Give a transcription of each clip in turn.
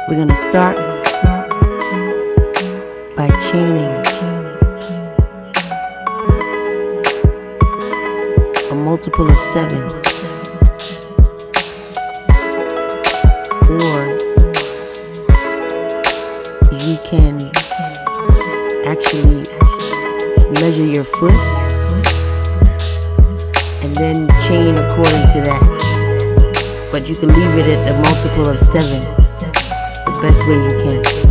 We're gonna start by chaining a multiple of 7, or you can actually measure your foot and then chain according to that, but you can leave it at a multiple of 7, the best way you can.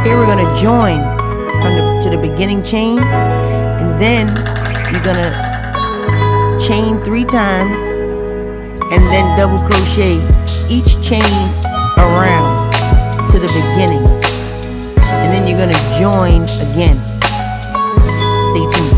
Here we're going to join to the beginning chain, and then you're going to chain 3 times and then double crochet each chain around to the beginning, and then you're going to join again. Stay tuned.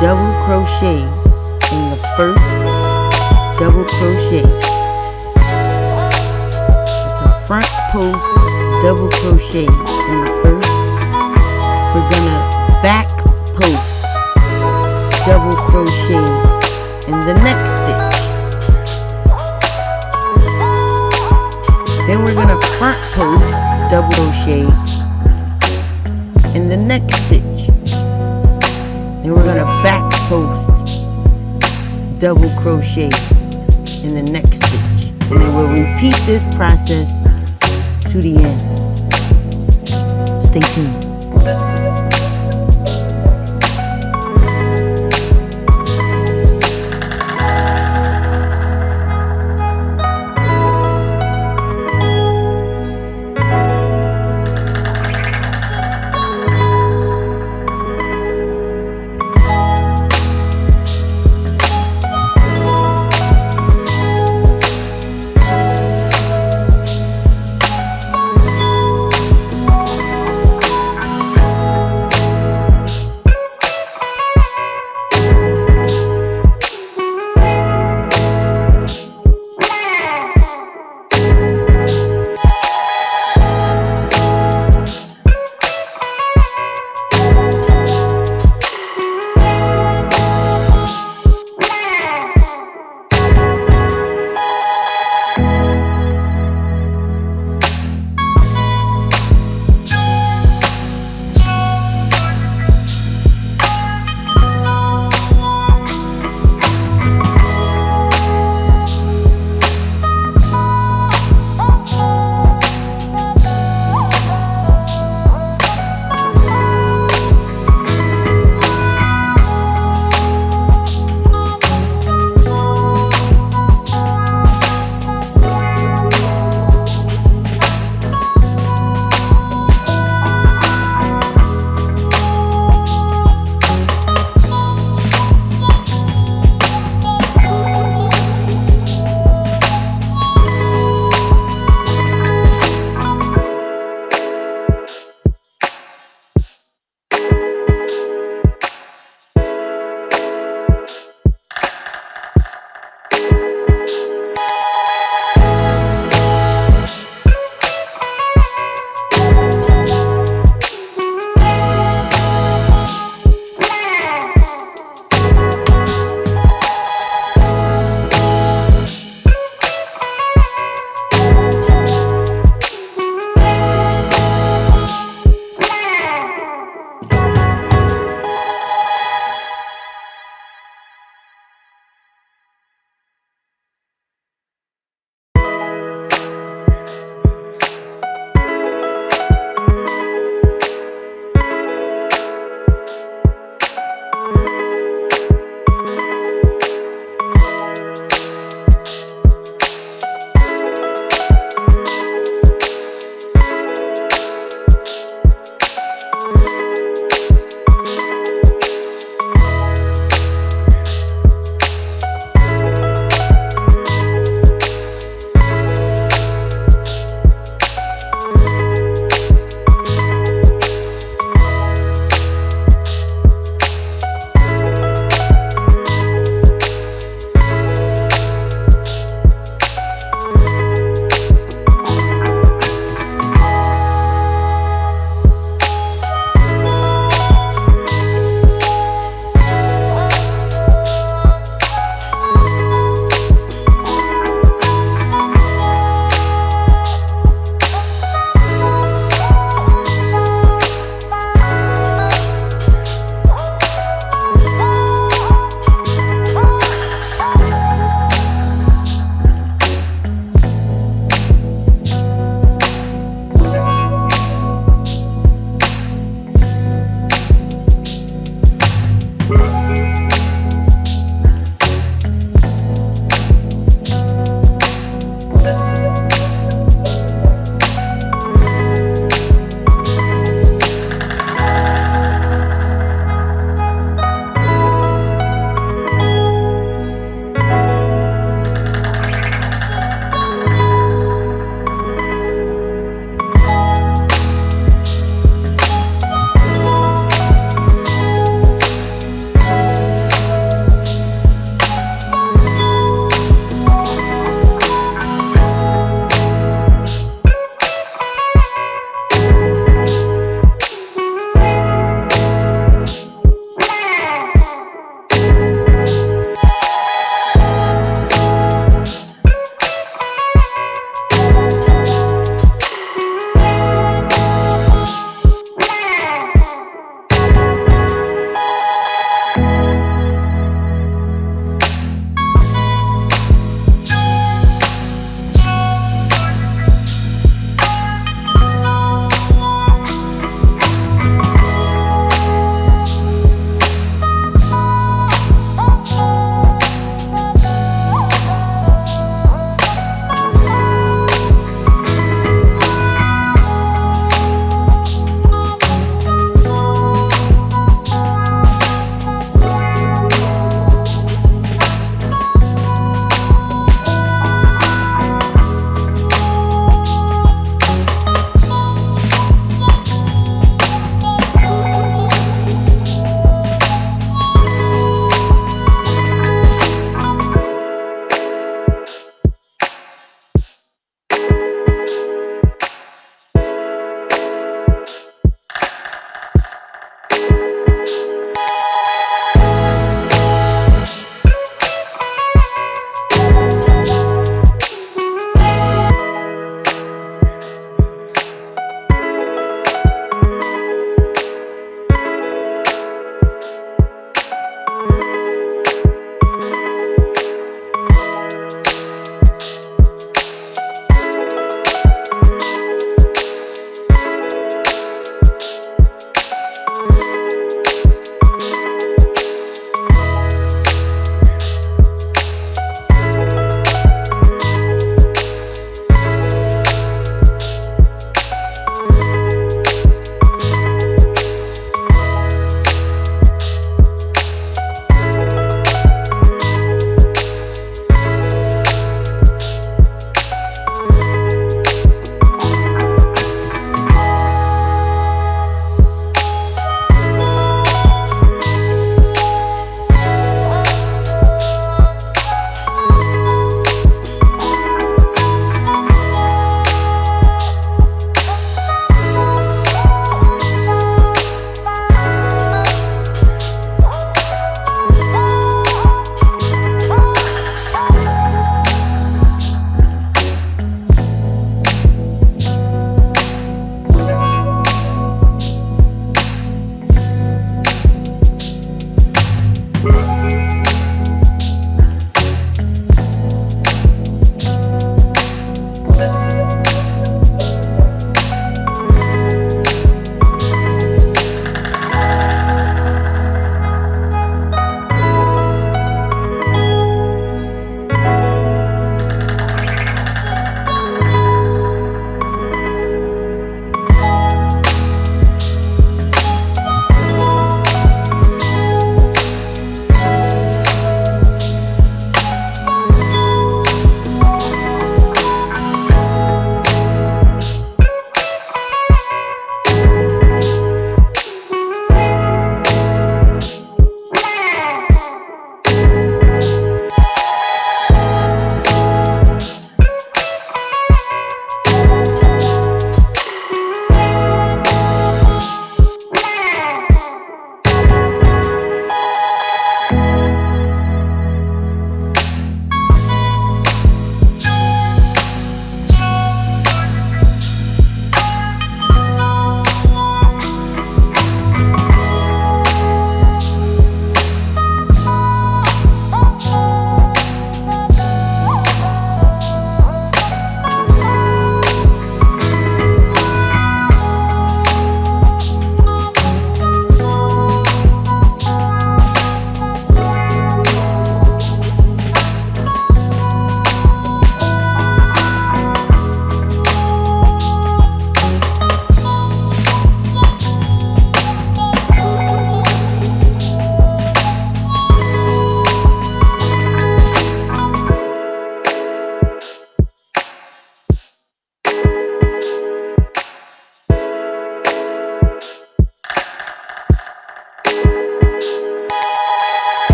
double crochet in the first double crochet. It's a front post double crochet in the first. We're gonna back post double crochet in the next stitch. Then we're gonna front post double crochet in the next stitch. Then we're gonna back post double crochet in the next stitch, and then we'll repeat this process to the end. Stay tuned.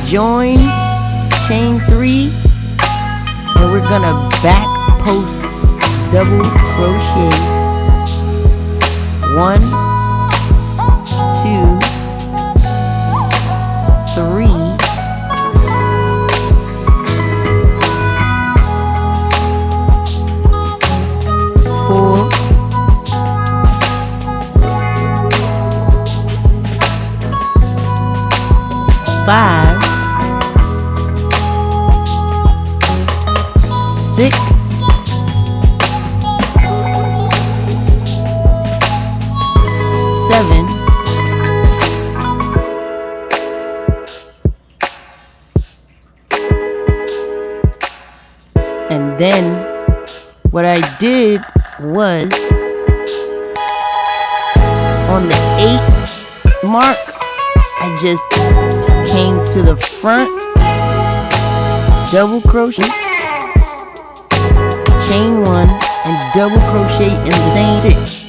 join, chain 3, and we're gonna back post double crochet 1, 2, 3, 4, 5, 6, 7, and then what I did was on the 8 mark I just came to the front, double crochet, chain 1, and double crochet in the same stitch.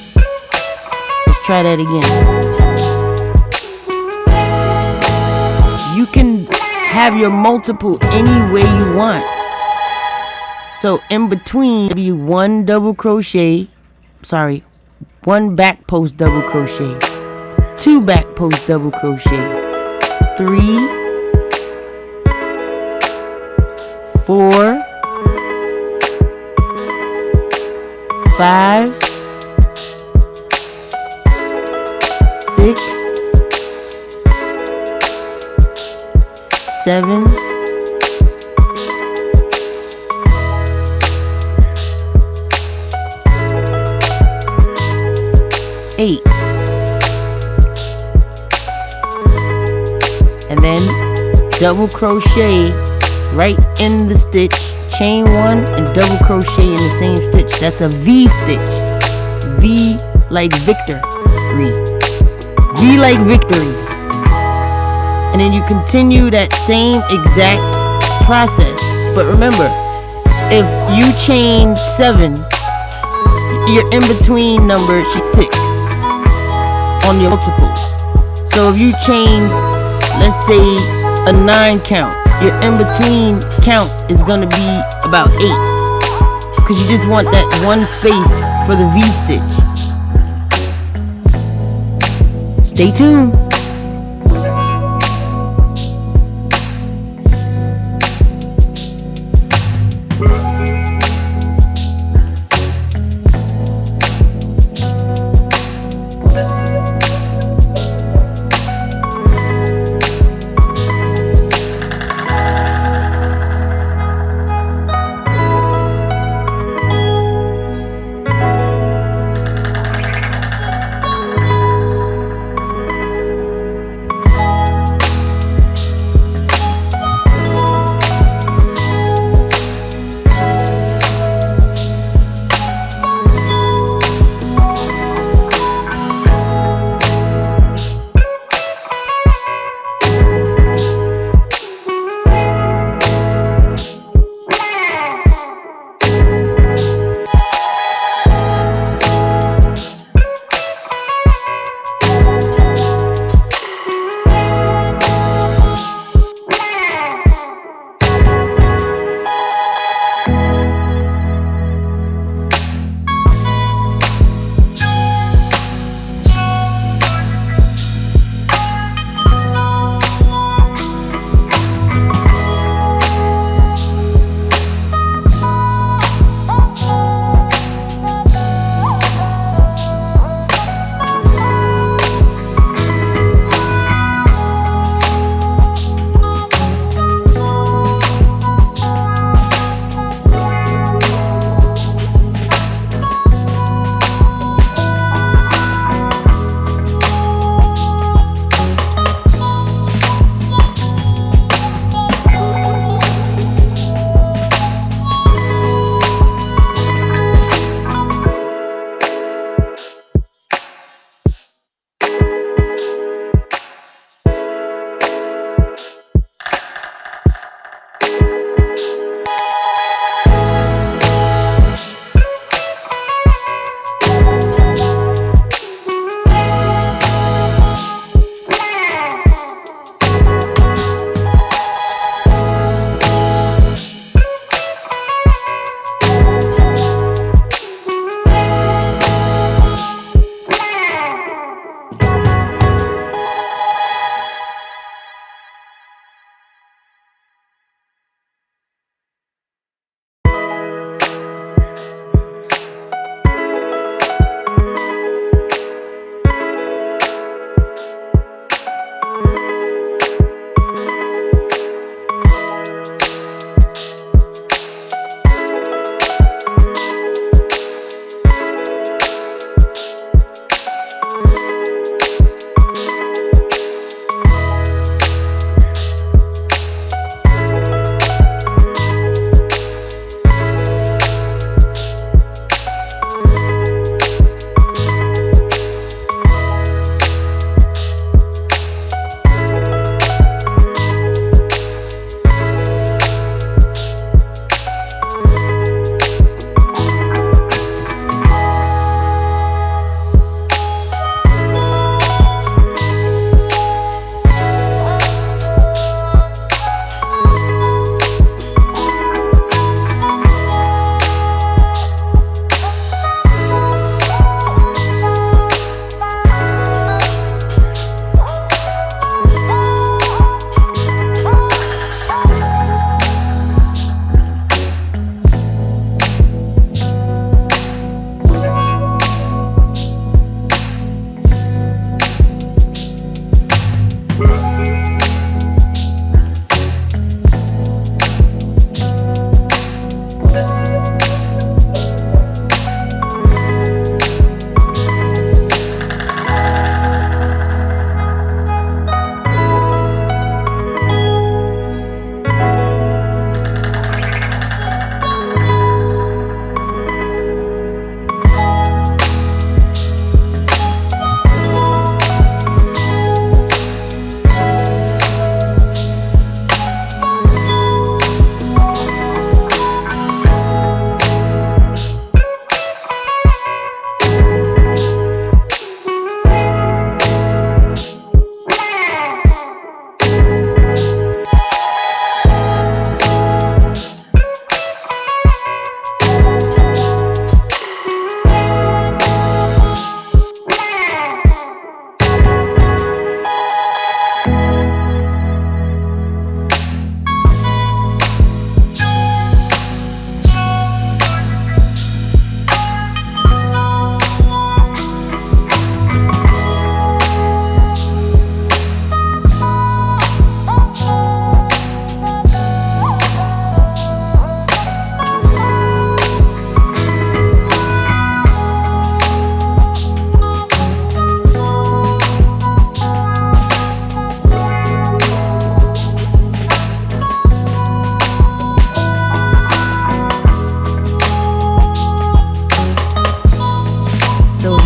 Let's try that again. You can have your multiple any way you want. So in between be 1 double crochet, sorry, 1 back post double crochet, 2 back post double crochet, 3, 4, 5, 6, 7, 8, and then double crochet right in the stitch, chain 1 and double crochet in the same stitch. That's a V stitch. V like victory. V like victory. And then you continue that same exact process. But remember, if you chain 7, your in between number is 6 on your multiples. So if you chain, let's say a 9 count, your in between count is gonna be about 8, because you just want that one space for the V stitch. Stay tuned.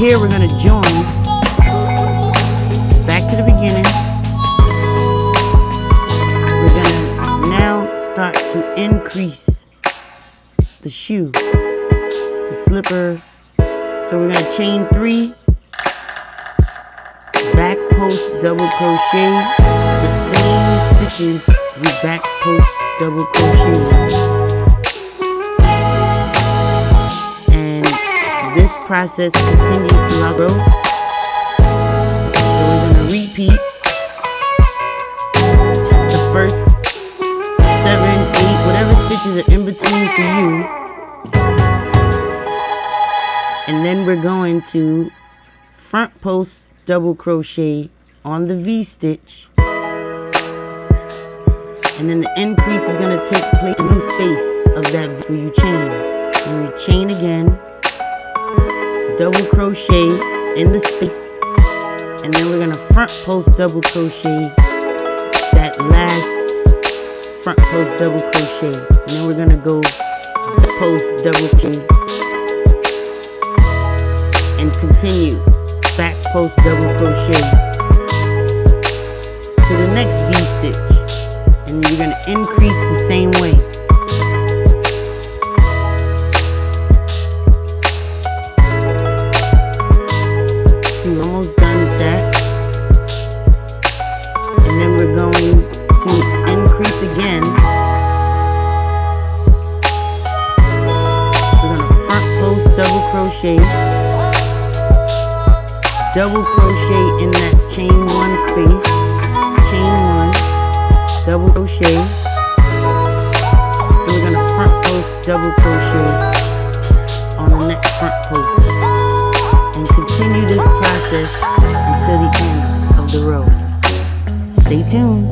here we're going to join back to the beginning. We're going to now start to increase the shoe, the slipper. So we're going to chain 3, back post double crochet, the same stitches we back post double crochet. And this process continues throughout the row. So we're going to repeat the first 7, 8, whatever stitches are in between for you. And then we're going to front post double crochet on the V stitch. And then the increase is going to take place in the space of that V where you chain. And you chain again, double crochet in the space, and then we're going to front post double crochet that last front post double crochet, and then we're going to go post double crochet and continue back post double crochet to the next V stitch, and you're going to increase the same way. So we're almost done with that, and then we're going to increase again. We're going to front post double crochet, double crochet in that chain 1 space, chain 1, double crochet, and we're going to front post double crochet on the next front post, and continue this process until the end of the row. Stay tuned.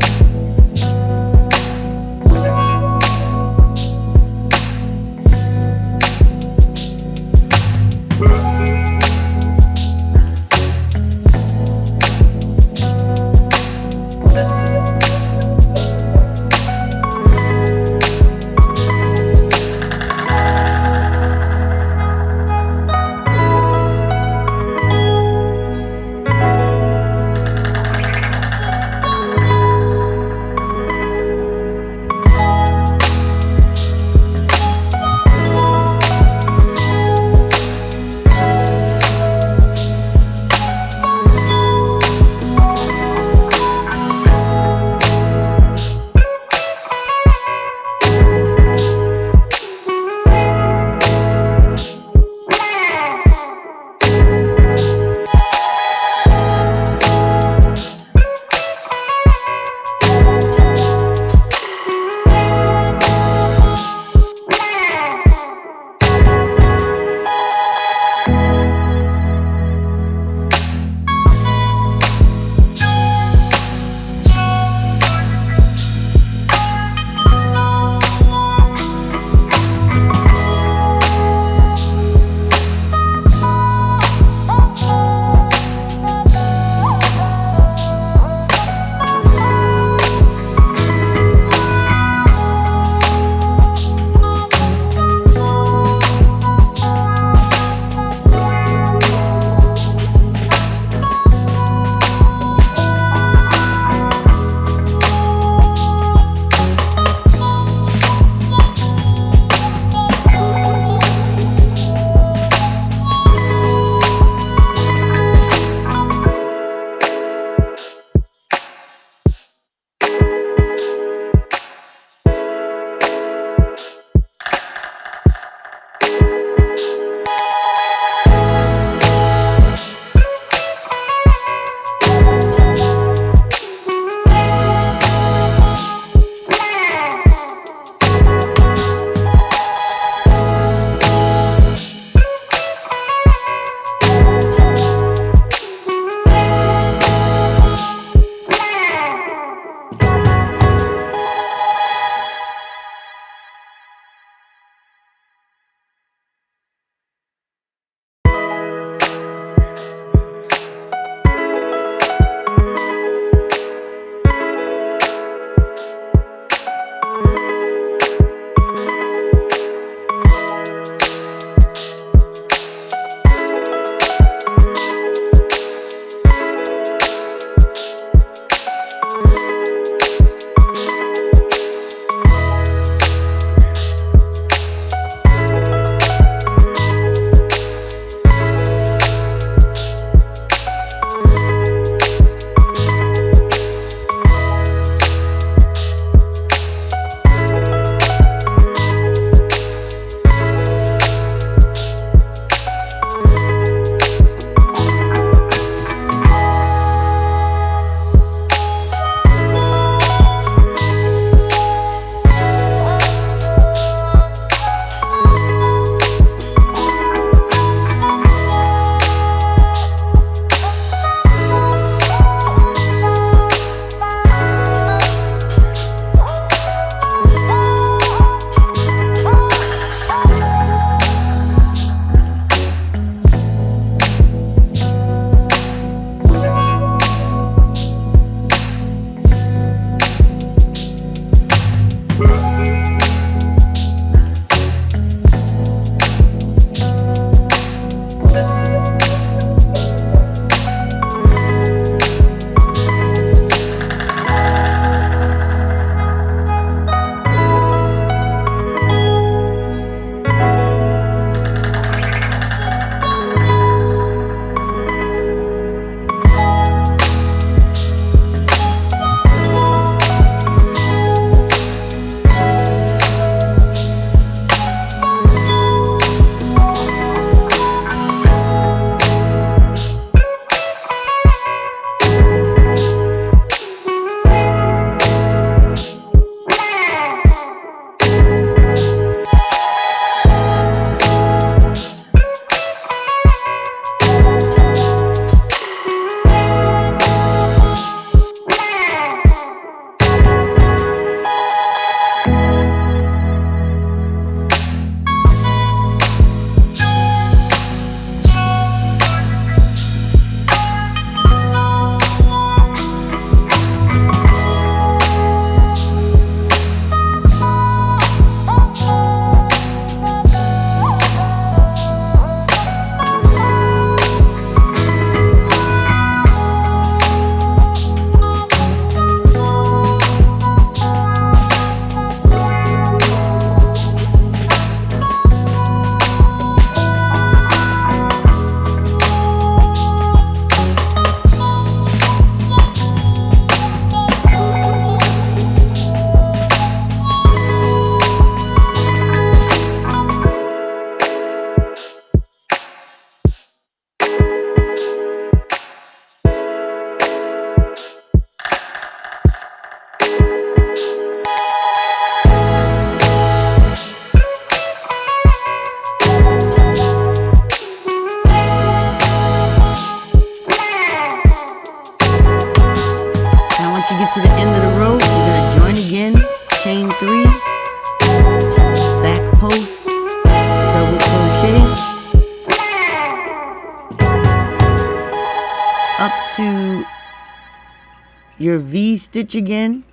your V stitch again.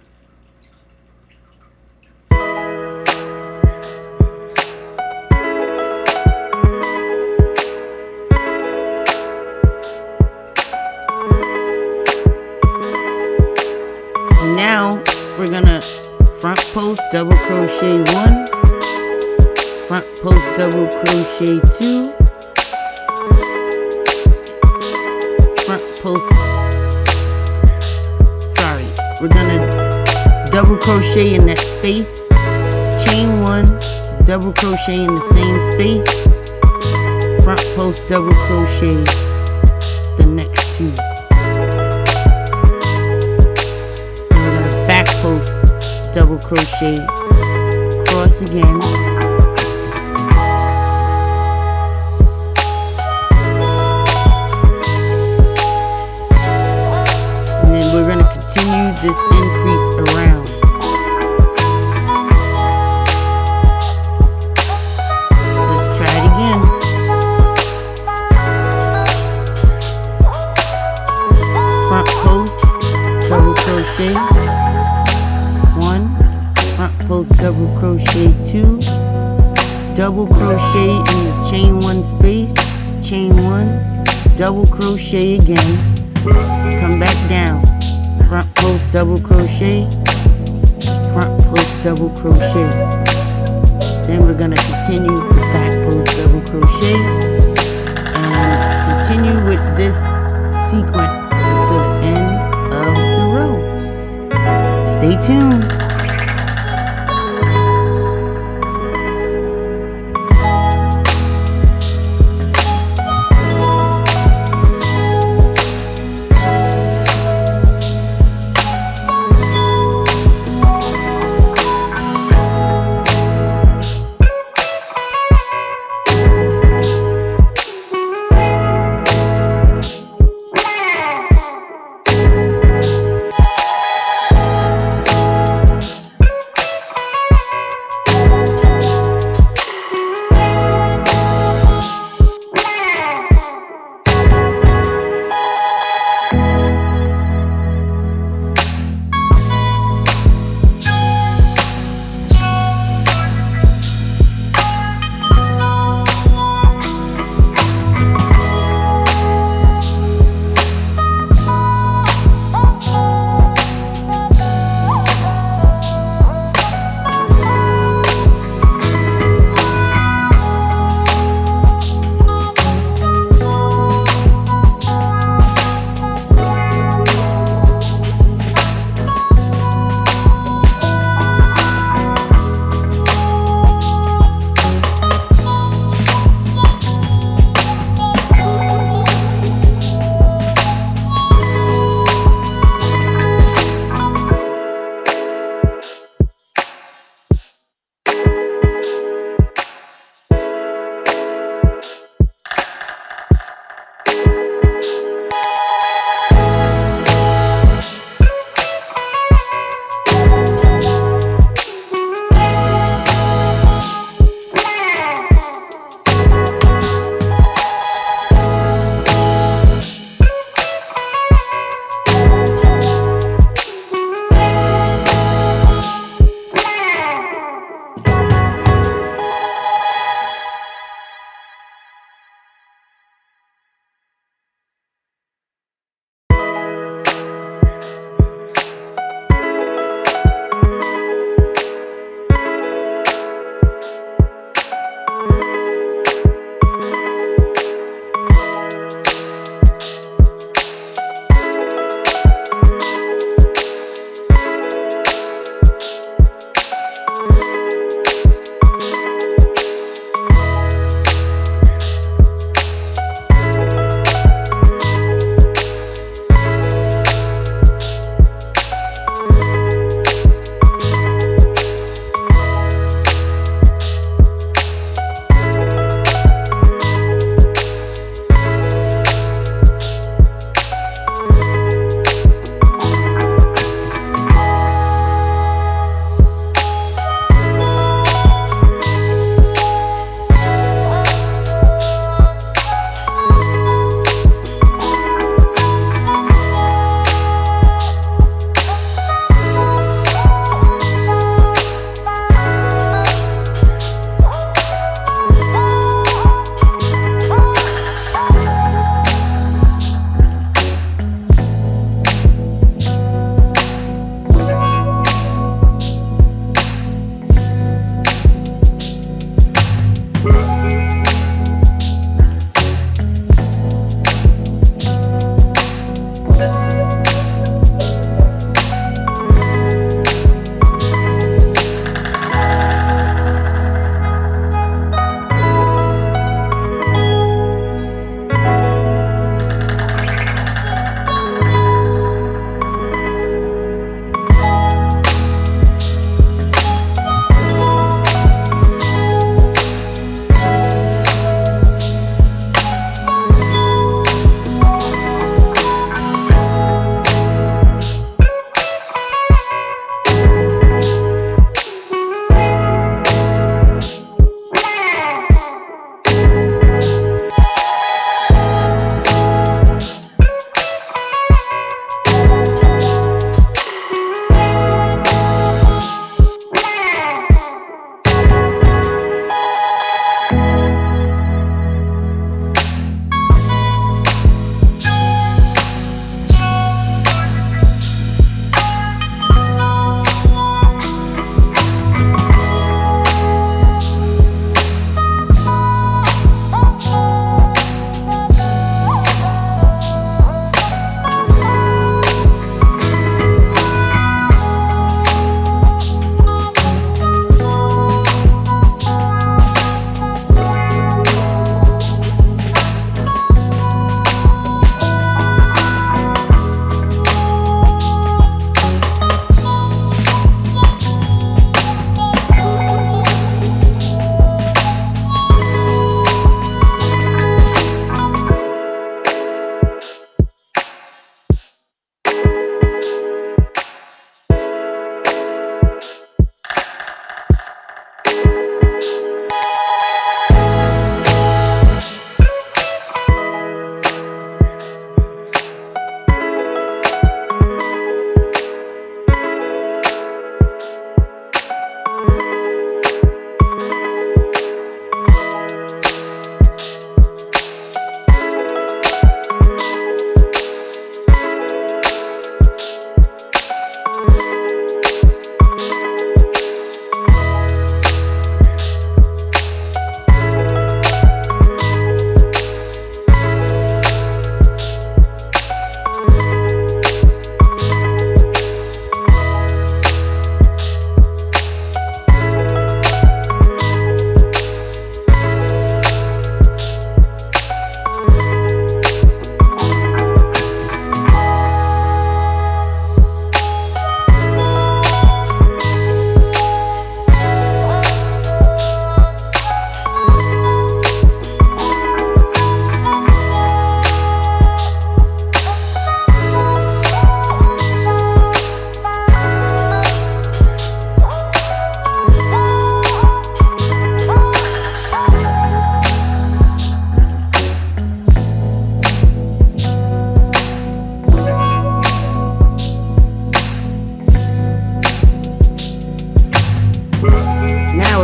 Now we're gonna front post double crochet 1, front post double crochet 2, front post, we're gonna double crochet in that space, chain 1, double crochet in the same space, front post double crochet the next 2. Back post double crochet across again, and then we're going to continue this increase around. Let's try it again. Front post double crochet 1, front post double crochet 2, double crochet in the chain 1 space, chain 1, double crochet again, come back down, front post double crochet, front post double crochet. Then we're going to continue with back post double crochet and continue with this sequence until the end of the row. Stay tuned.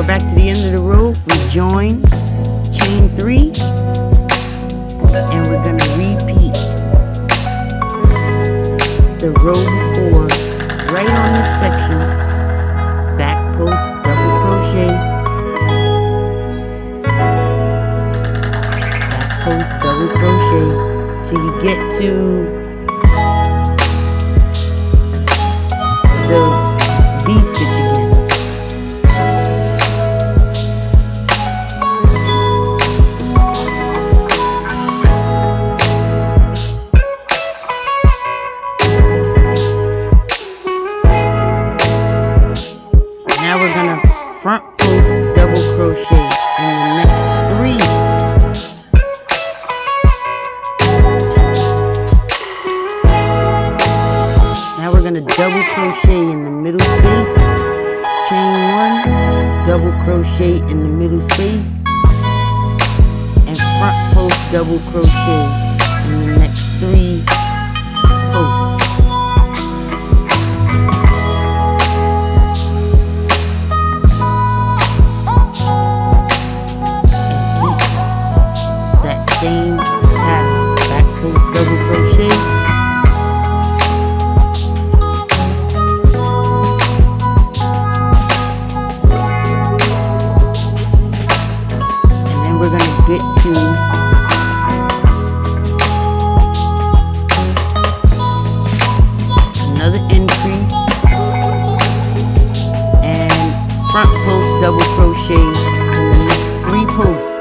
we're back to the end of the row. We join, chain 3, and we're going to repeat the row before right on this section. Back post double crochet, back post double crochet till you get to the V-stitch again. Now we're gonna front post double crochet in the next 3. Now we're gonna double crochet in the middle space, chain 1, double crochet in the middle space, and front post double crochet in the next 3 posts. Same pattern, back post double crochet, and then we're going to get to another increase and front post double crochet in the next 3 posts.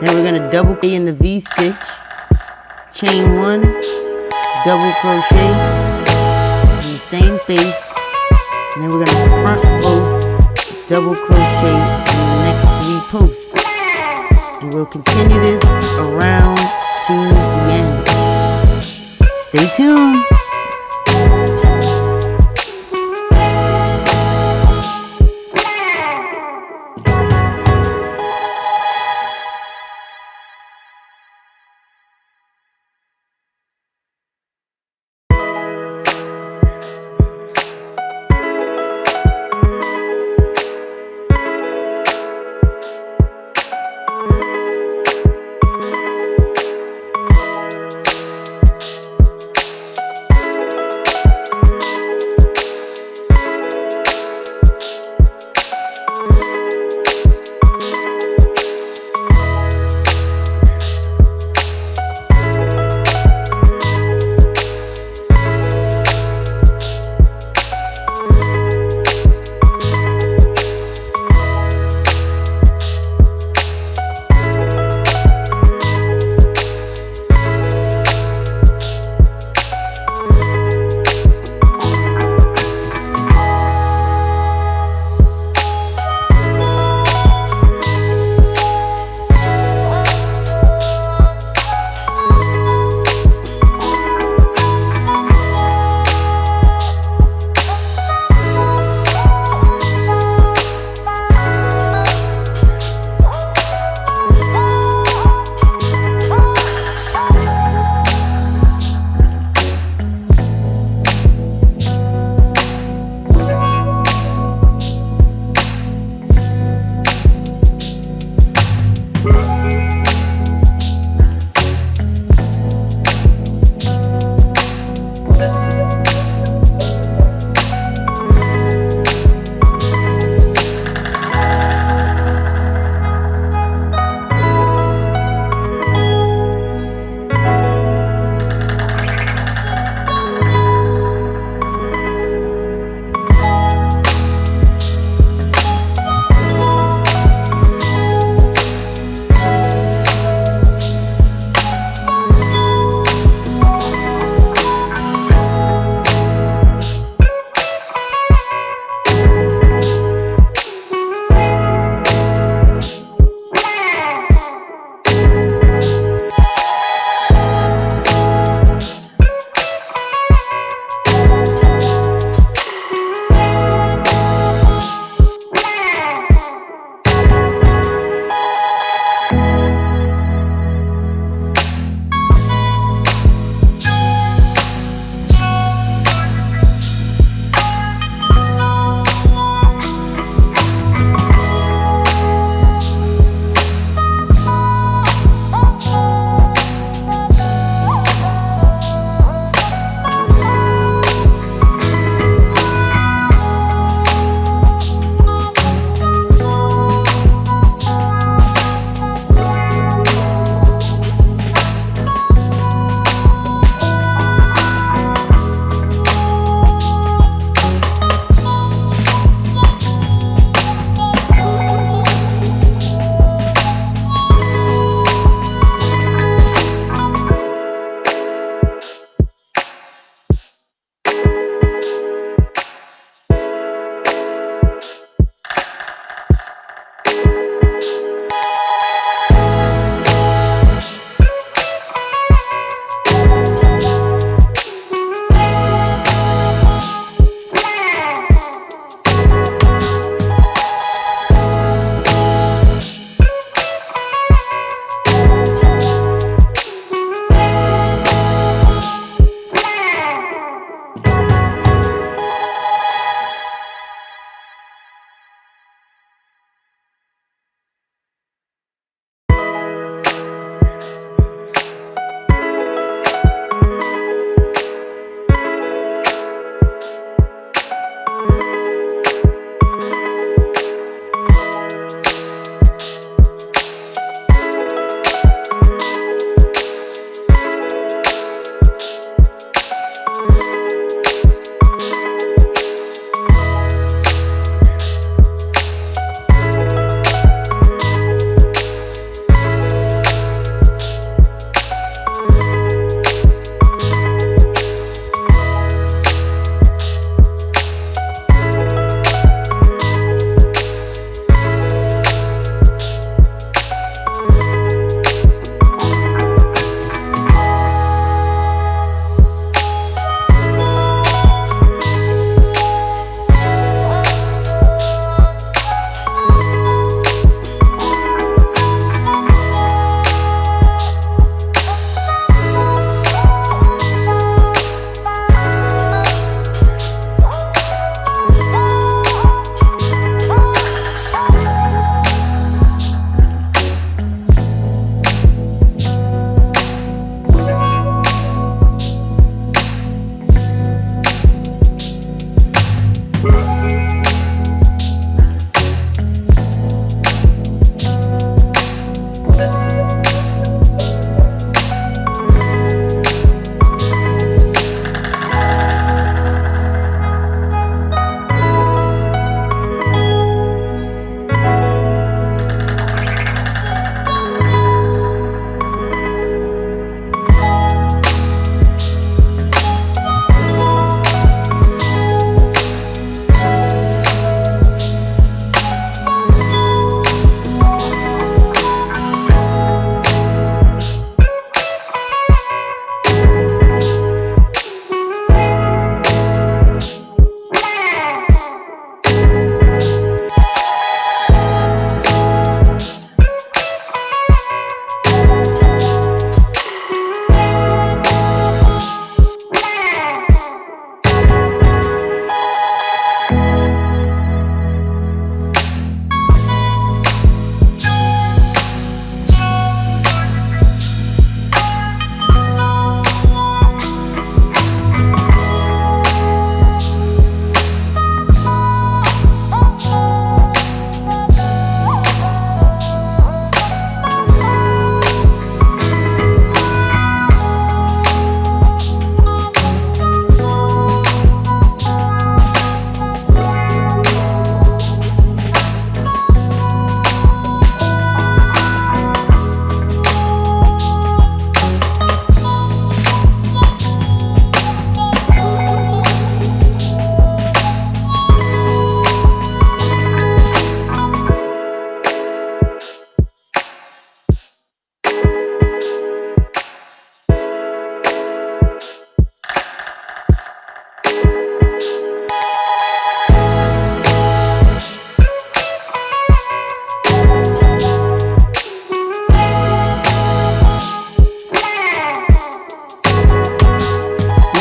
Then we're going to double crochet in the V-stitch, chain 1, double crochet in the same space, and then we're going to front post double crochet in the next 3 posts. And we'll continue this around to the end. Stay tuned.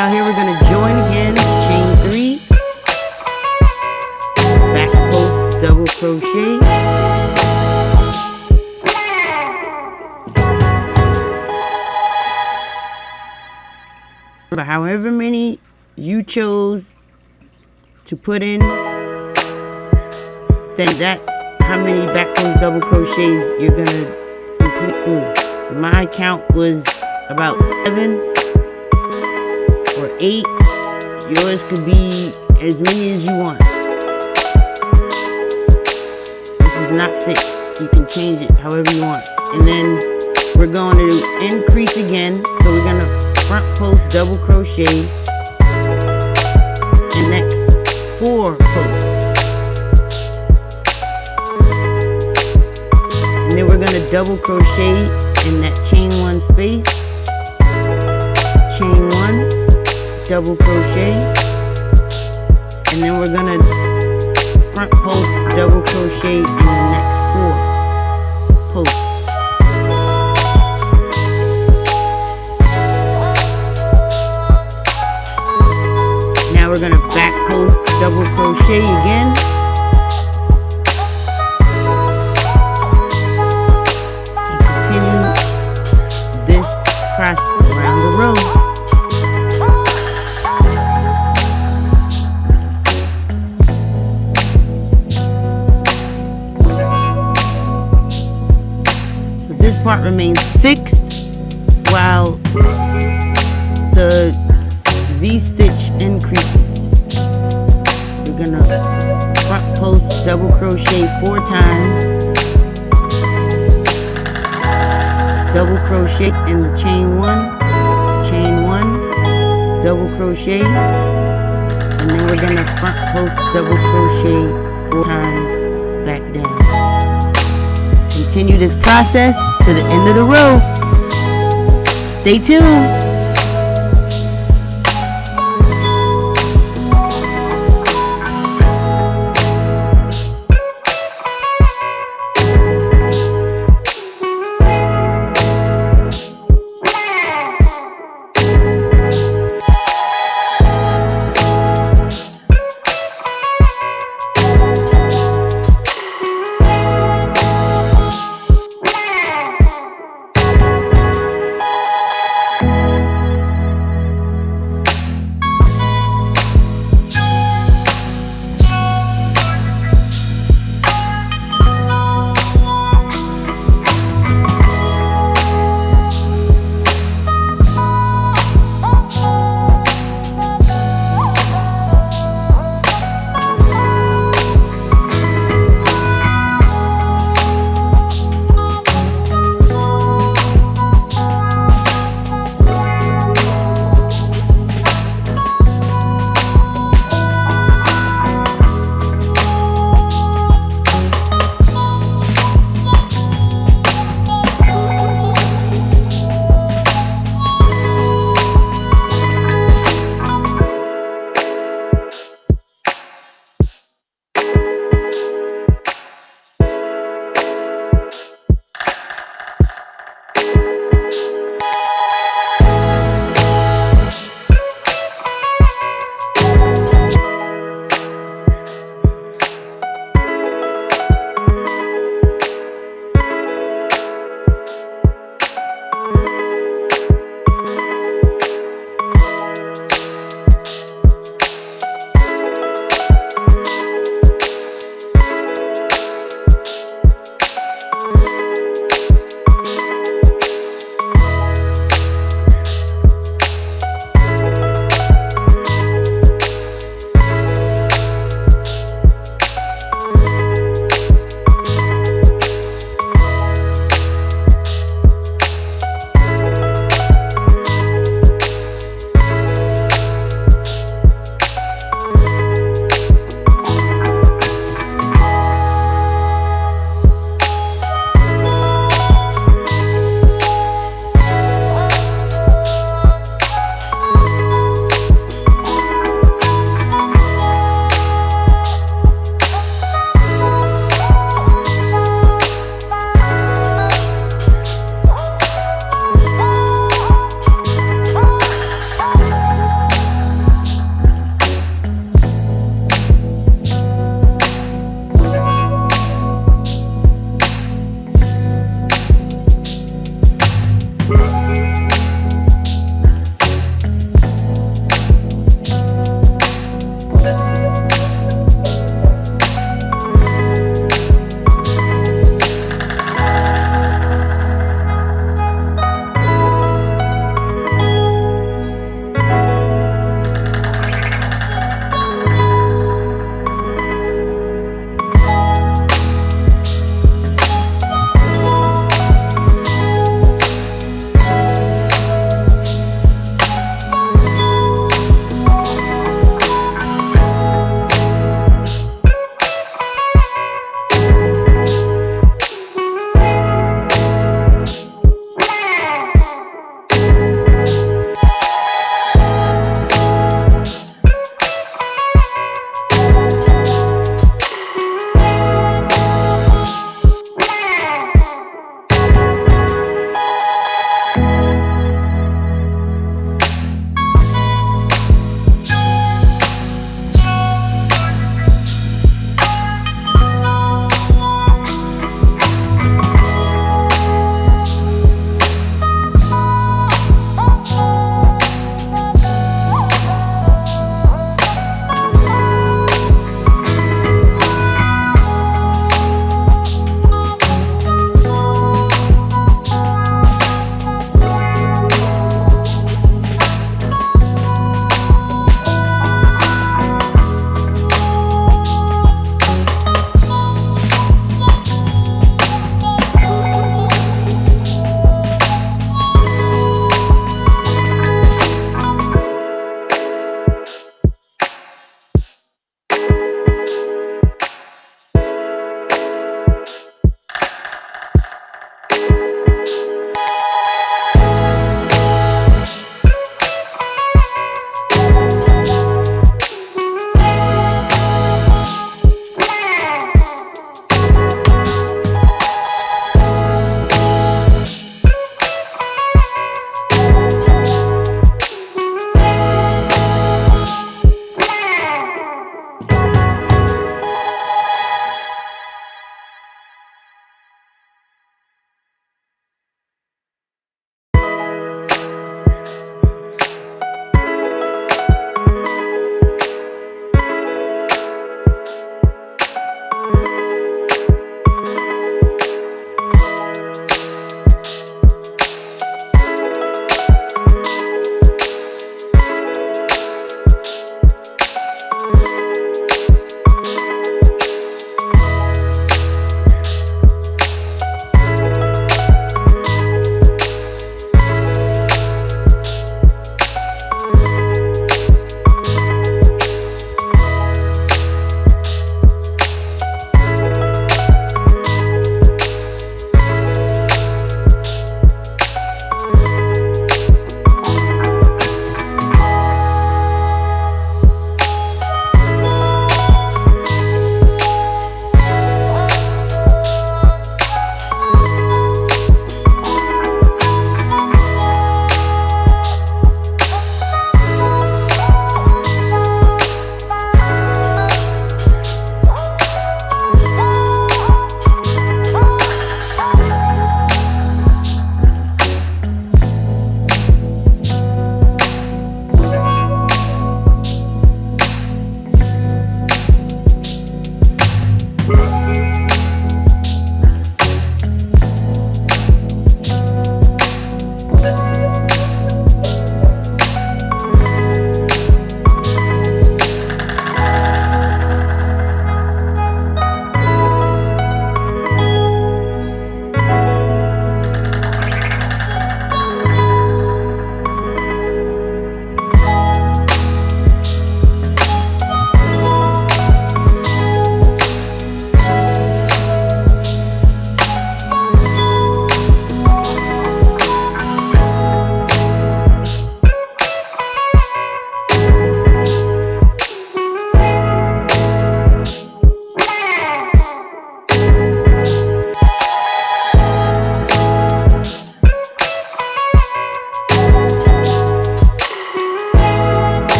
Now here we're going to join again, chain 3, back post double crochet, however many you chose to put in, then that's how many back post double crochets you're going to complete through. My count was about 7 or 8. Yours could be as many as you want. This is not fixed. You can change it however you want. And then we're going to increase again. So we're going to front post double crochet the next 4 posts. And then we're going to double crochet in that chain 1 space, chain 1, double crochet, and then we're gonna front post double crochet in the next 4 posts. Now we're gonna back post double crochet again. Around the row. So this part remains fixed while the V-stitch increases. We're gonna front post double crochet 4 times. Double crochet in the chain 1, double crochet, and then we're gonna front post double crochet 4 times back down. Continue this process to the end of the row. Stay tuned.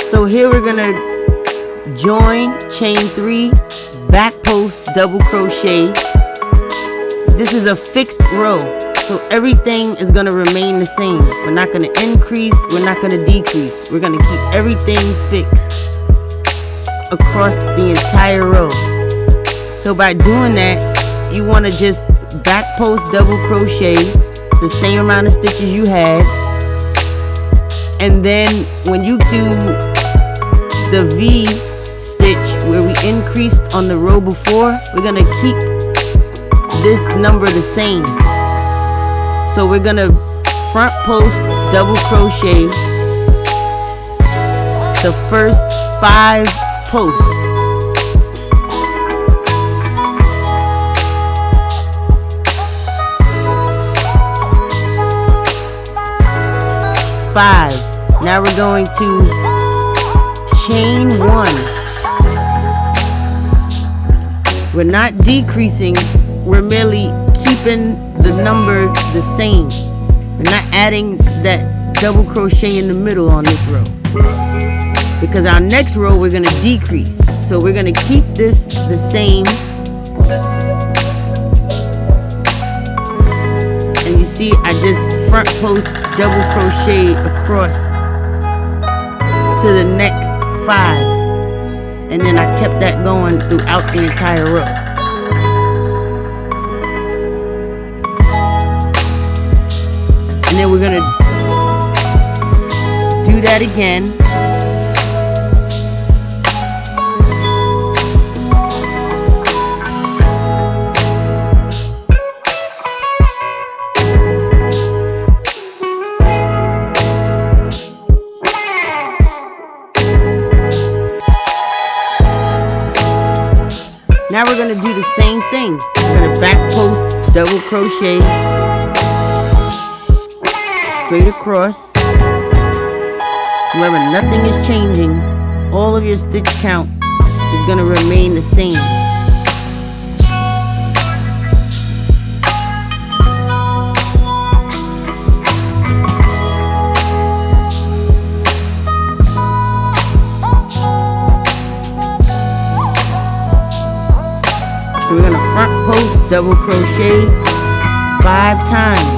So here we're gonna join, chain 3, back post, double crochet. This is a fixed row, so everything is gonna remain the same. We're not gonna increase, we're not gonna decrease. We're gonna keep everything fixed across the entire row. So by doing that, you wanna just back post, double crochet the same amount of stitches you had, and then when you do the V stitch where we increased on the row before, we're gonna keep this number the same. So we're gonna front post, double crochet the first 5 posts. Now we're going to chain 1. We're not decreasing, we're merely keeping the number the same. We're not adding that double crochet in the middle on this row, because our next row we're going to decrease. So we're going to keep this the same. And you see I just front post, double crochet across to the next 5, and then I kept that going throughout the entire row. And then we're gonna do that again. Now we're going to do the same thing. We're going to back post, double crochet, straight across. Remember, nothing is changing. All of your stitch count is going to remain the same. So we're gonna front post, double crochet 5 times.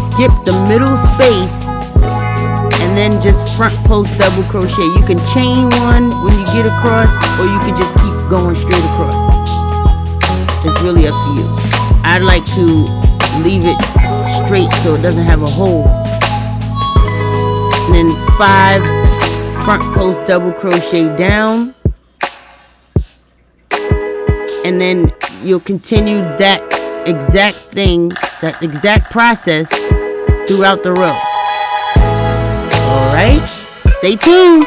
Skip the middle space and then just front post, double crochet. You can chain 1 when you get across, or you can just keep going straight across. It's really up to you. I like to leave it straight so it doesn't have a hole. And then it's 5 front post, double crochet down. And then you'll continue that exact thing, that exact process throughout the row. Alright, stay tuned.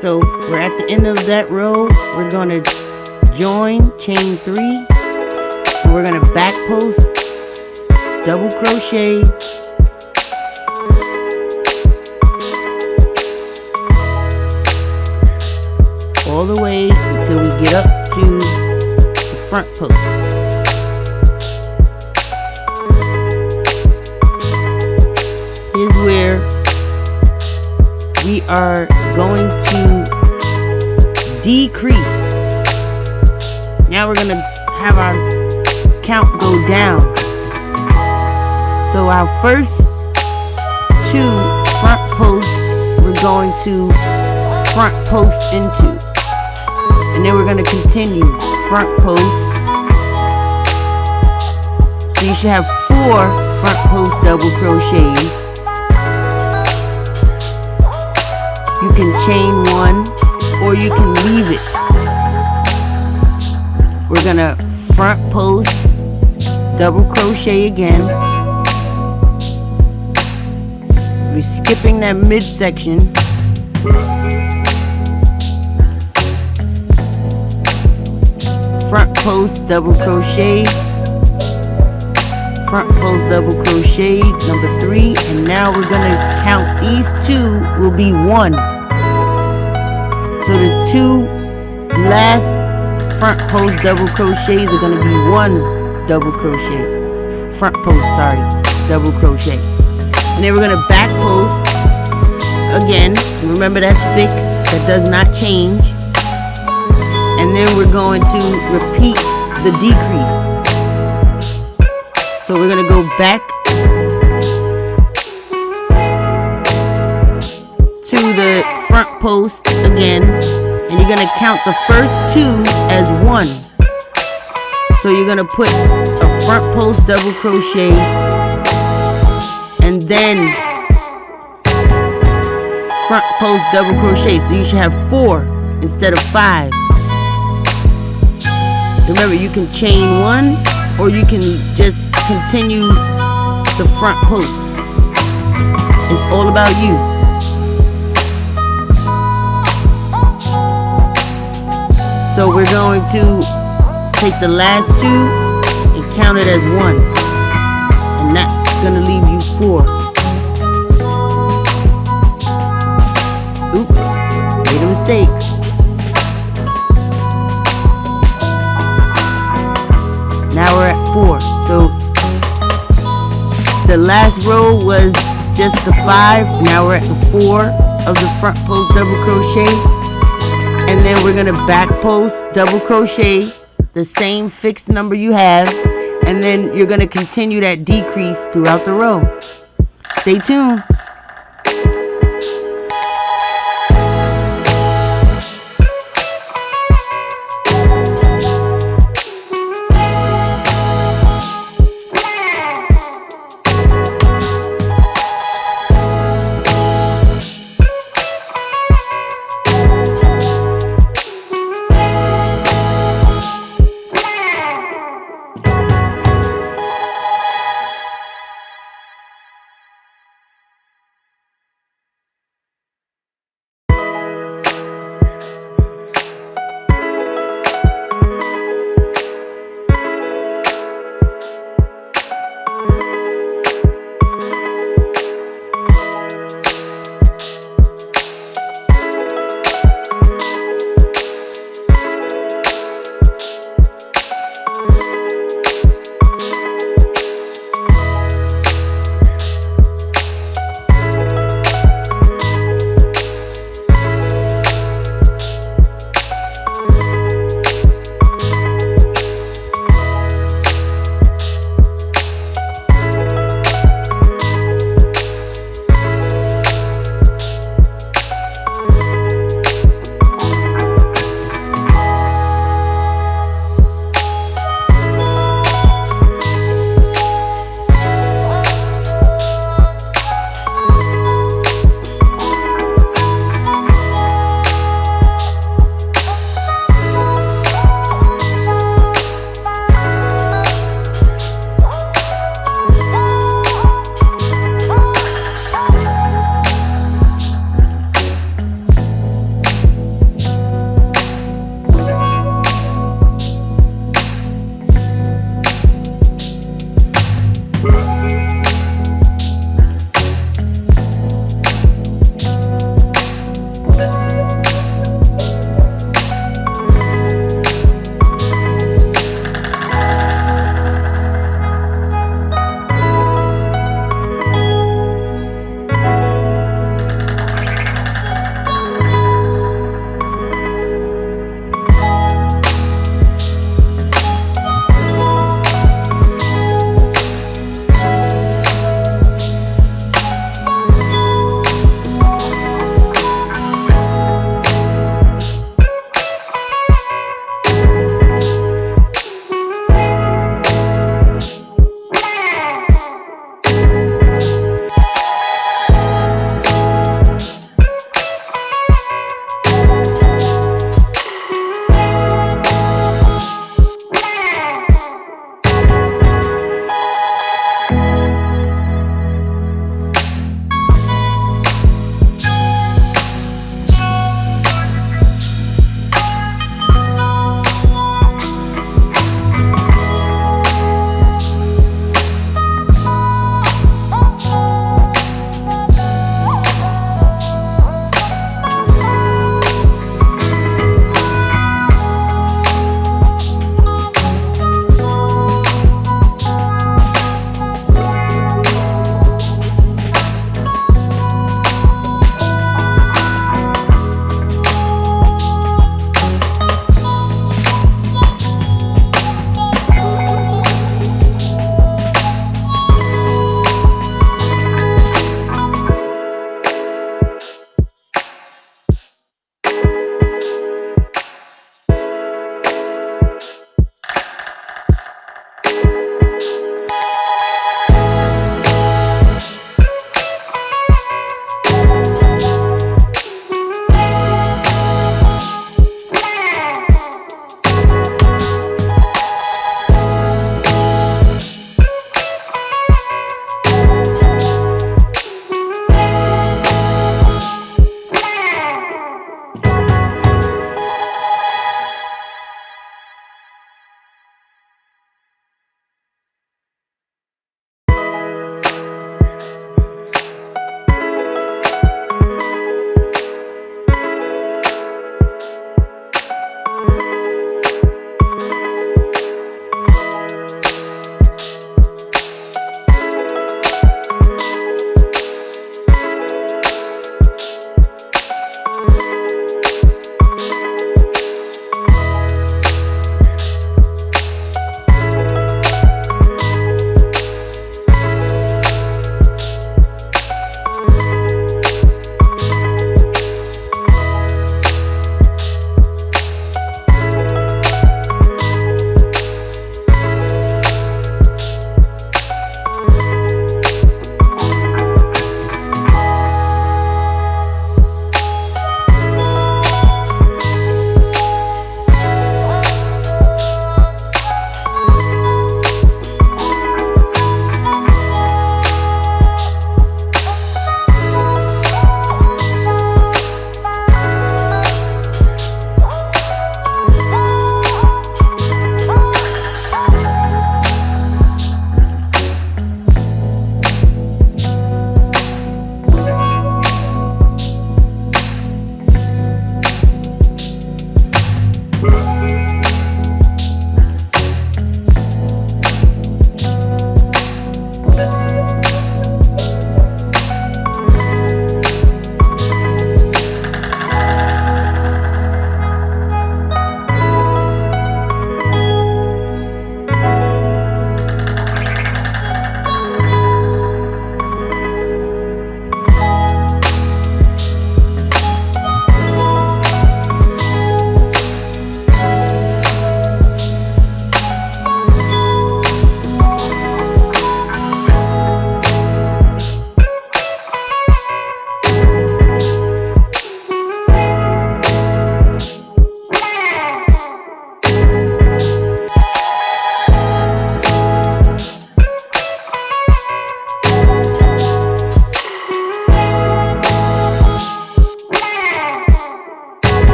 So we're at the end of that row. We're going to join, chain 3, and we're going to back post, double crochet, all the way until we get up to the front post. Here's where we are going to decrease. Now we're going to have our count go down. So our first 2 front posts we're going to front post into. And then we're going to continue front post. So you should have 4 front post double crochets. You can chain 1 or you can leave it. We're going to front post, double crochet again. We're skipping that midsection. Front post, double crochet, front post, double crochet, number 3, and now we're going to count these 2 will be 1. So the 2 last front post double crochets are going to be 1 double crochet, front post, sorry, double crochet. And then we're going to back post again. Remember that's fixed, that does not change. And then we're going to repeat the decrease. So we're going to go back to the front post again. And you're going to count the first 2 as 1. So you're going to put a front post double crochet. And then front post double crochet. So you should have 4 instead of 5. Remember, you can chain 1 or you can just continue the front post. It's all about you. So we're going to take the last 2 and count it as 1. And that's going to leave you 4. Oops, made a mistake. Now we're at 4. So the last row was just the 5. Now we're at the 4 of the front post double crochet. And then we're going to back post double crochet the same fixed number you have. And then you're going to continue that decrease throughout the row. Stay tuned.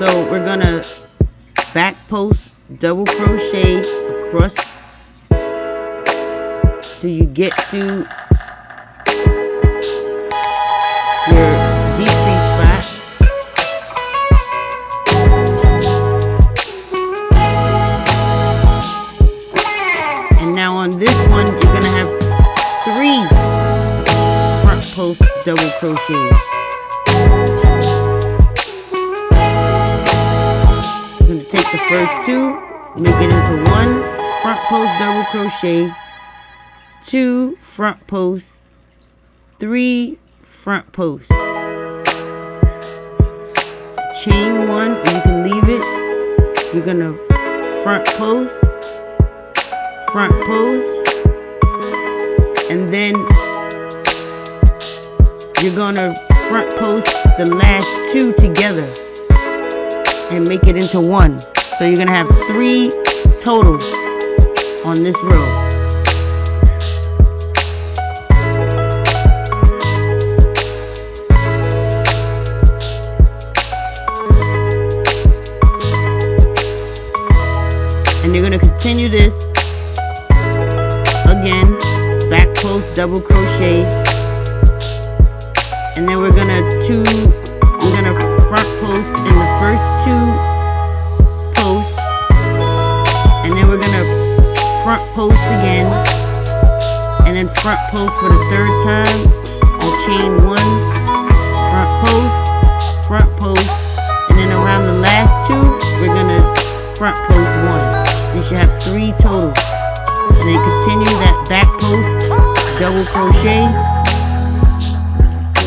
So we're gonna back post double crochet across till you get to your decrease spot. And now on this one, you're gonna have 3 front post double crochets. You're gonna take the first 2, make it into 1 front post double crochet, 2 front posts, 3 front posts. Chain 1, or you can leave it. You're gonna front post, and then you're gonna front post the last 2 together and make it into 1. So you're gonna have 3 total on this row. And you're going to continue this again, back post double crochet, and then we're going to front post in the first 2 posts, and then we're going to front post again, and then front post for the 3rd time, and chain 1, front post, and then around the last 2 we're going to front post 1. So you should have 3 total, and then continue that back post double crochet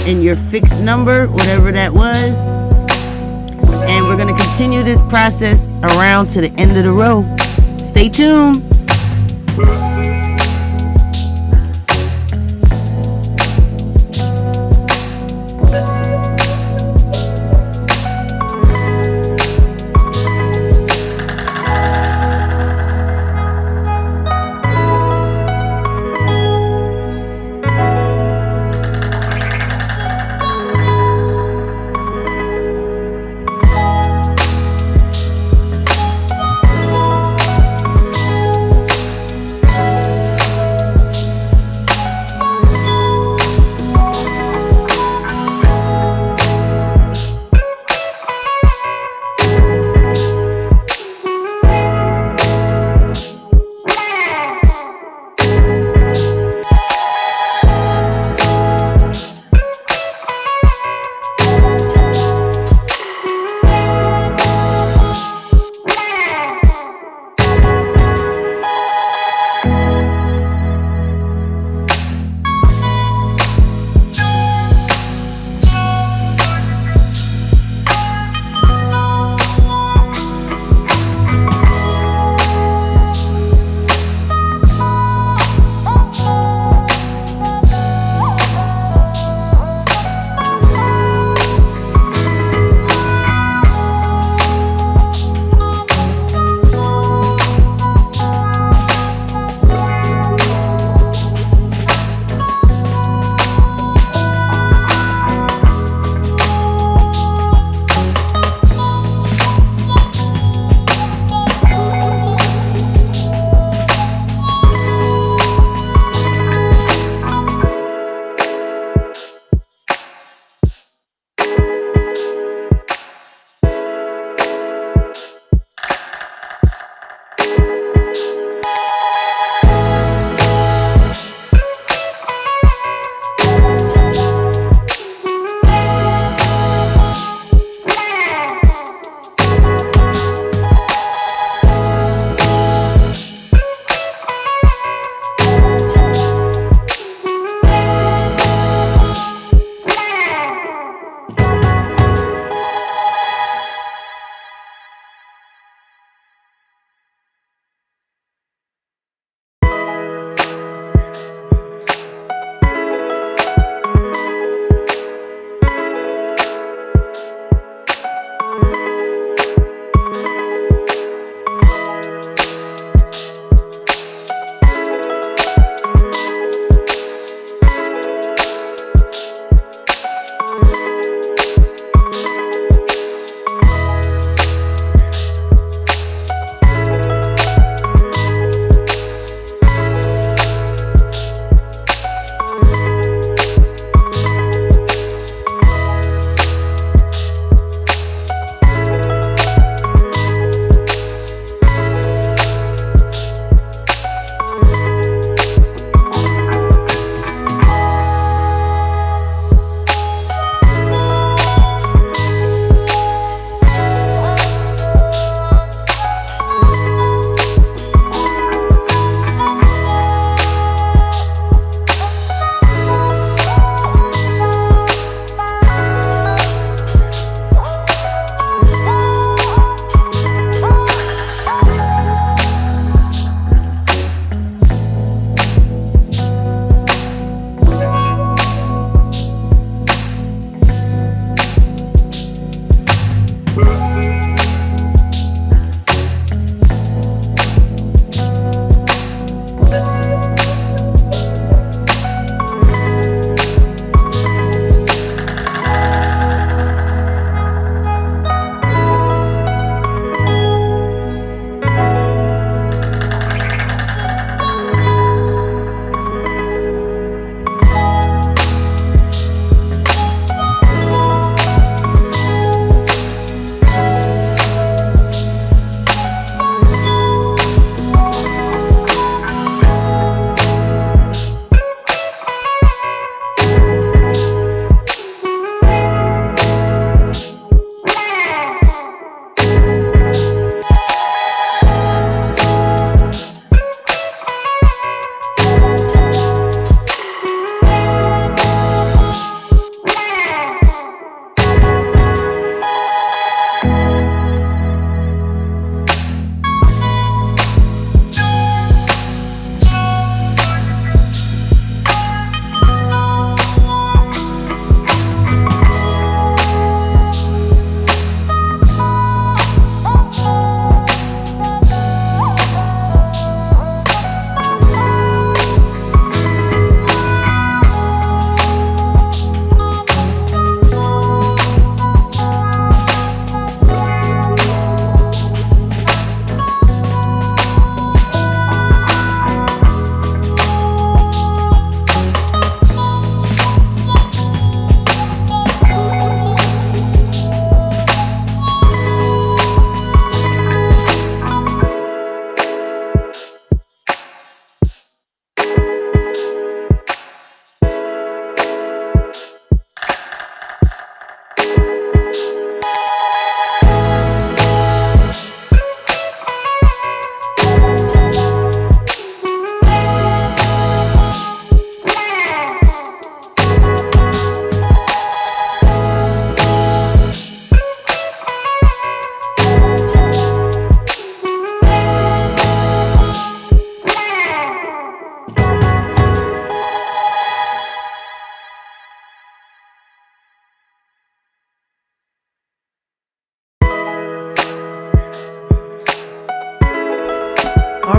in your fixed number, whatever that was, and we're going to continue this process around to the end of the row. Stay tuned.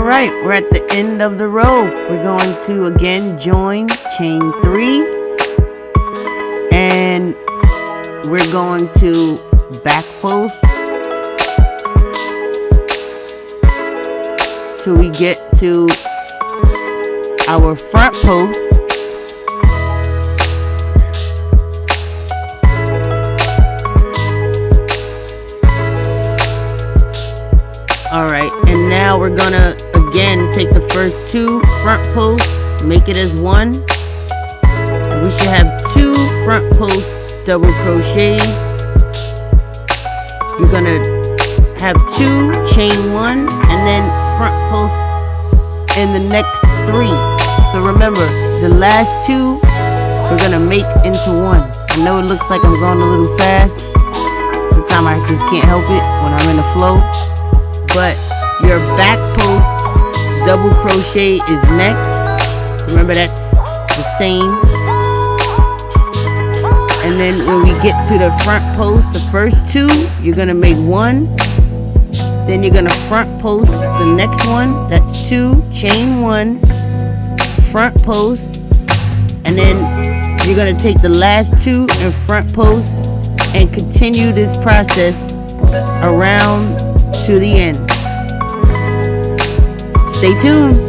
Alright, we're at the end of the row. We're going to again join, chain 3, and we're going to back post till we get to our front post. Alright, and now we're gonna again take the first 2 front posts, make it as 1, and we should have 2 front post double crochets. You're gonna have 2 chain 1 and then front post in the next 3. So remember, the last 2 we're gonna make into 1. I know it looks like I'm going a little fast. Sometimes I just can't help it when I'm in the flow. But your back post double crochet is next. Remember, that's the same. And then when we get to the front post, the first 2, you're gonna make 1. Then you're gonna front post the next one. That's 2, chain 1, front post, and then you're gonna take the last 2 and front post and continue this process around to the end. Stay tuned.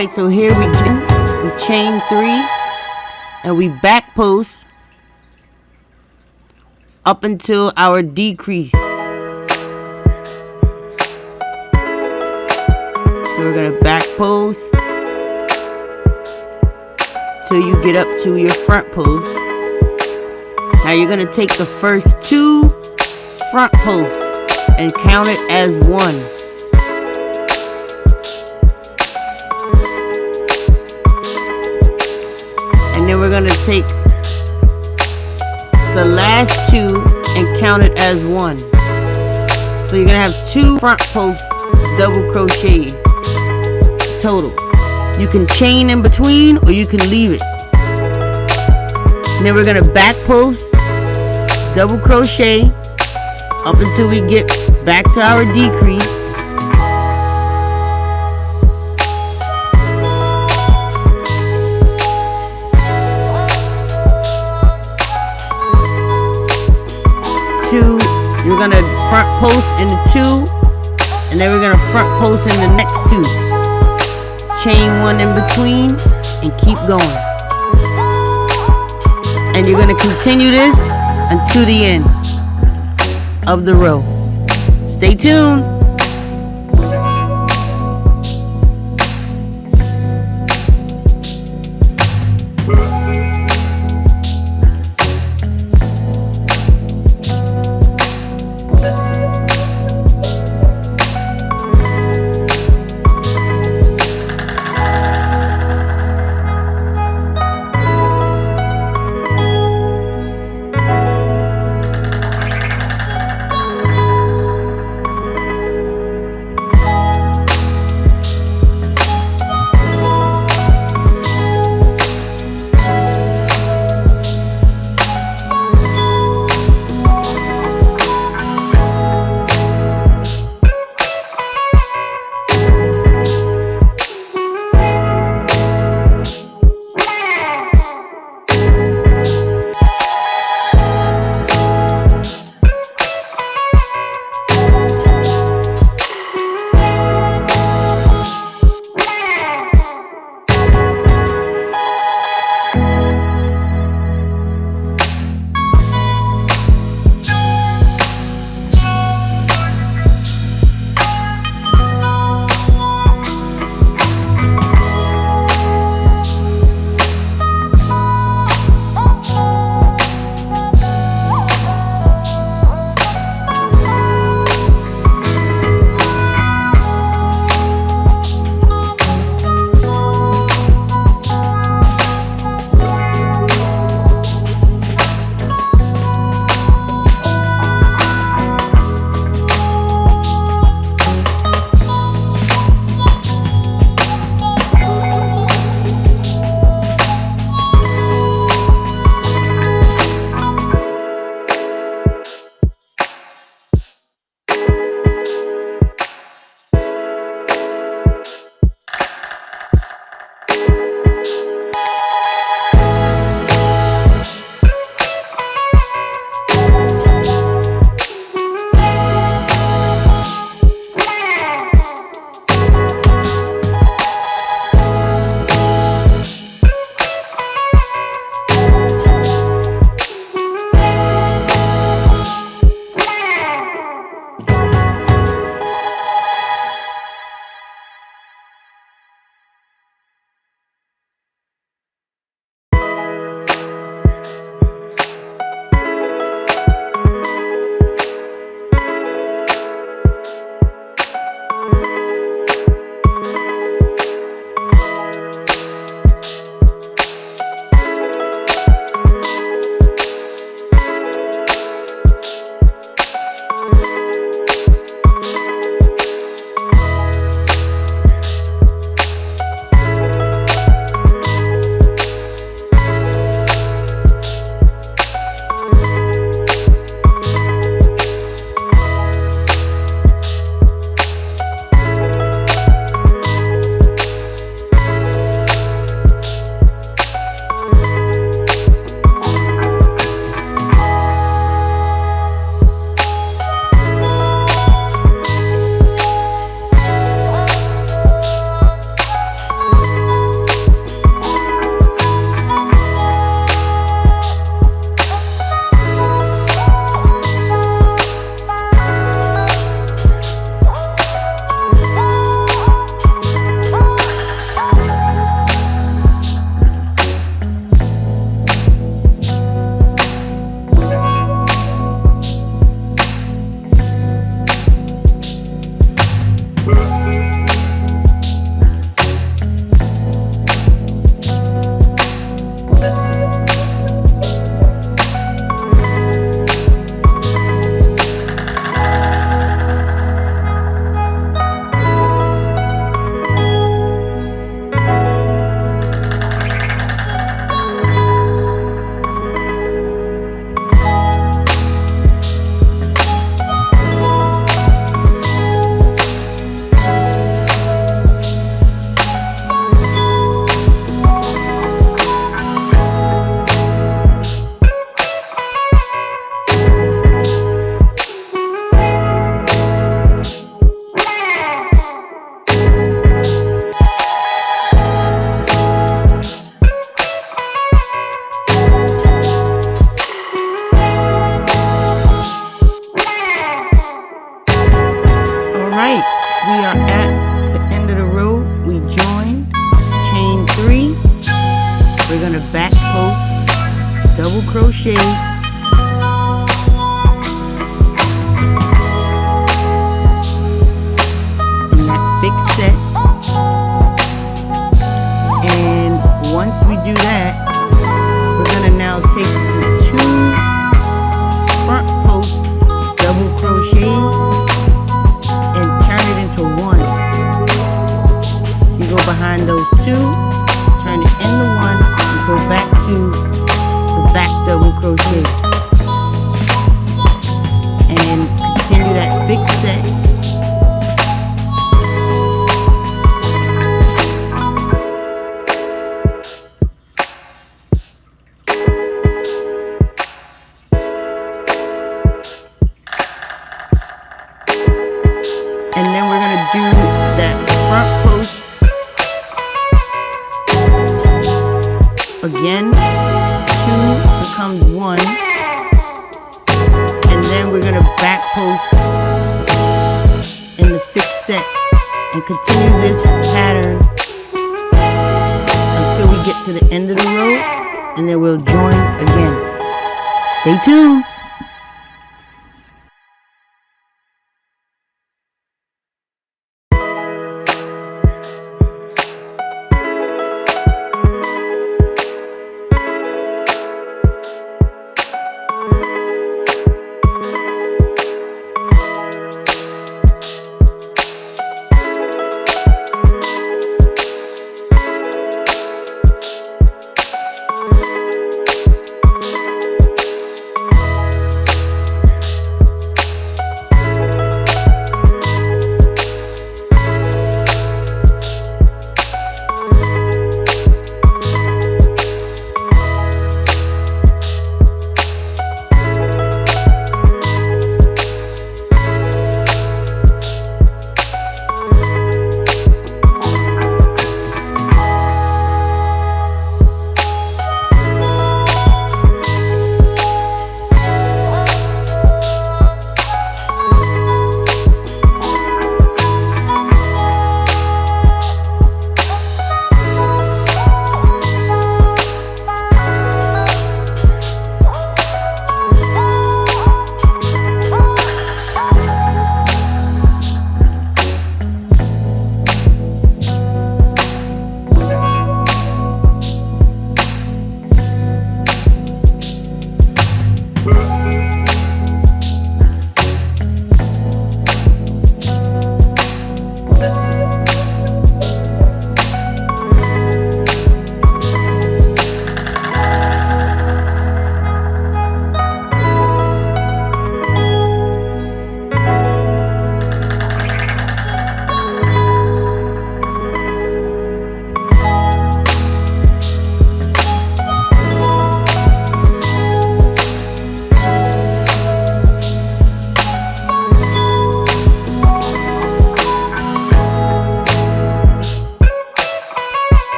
Alright, so here we chain 3 and we back post up until our decrease. So we're going to back post till you get up to your front post. Now you're going to take the first 2 front posts and count it as 1. And then we're going to take the last 2 and count it as 1. So you're going to have 2 front posts double crochets total. You can chain in between or you can leave it. And then we're going to back post double crochet up until we get back to our decrease. You're going to front post in the 2, and then we're going to front post in the next 2. Chain 1 in between and keep going. And you're going to continue this until the end of the row. Stay tuned. back post, double crochet, in that fixed set. And once we do that, we're gonna now take the 2 front post double crochets and turn it into 1. So you go behind those 2, turn it into 1, and go back to the back double crochet and continue that fixed set. And then we're going to do that front post again. 2 becomes 1. And then we're going to back post in the fixed set and continue this pattern until we get to the end of the row, and then we'll join again. Stay tuned.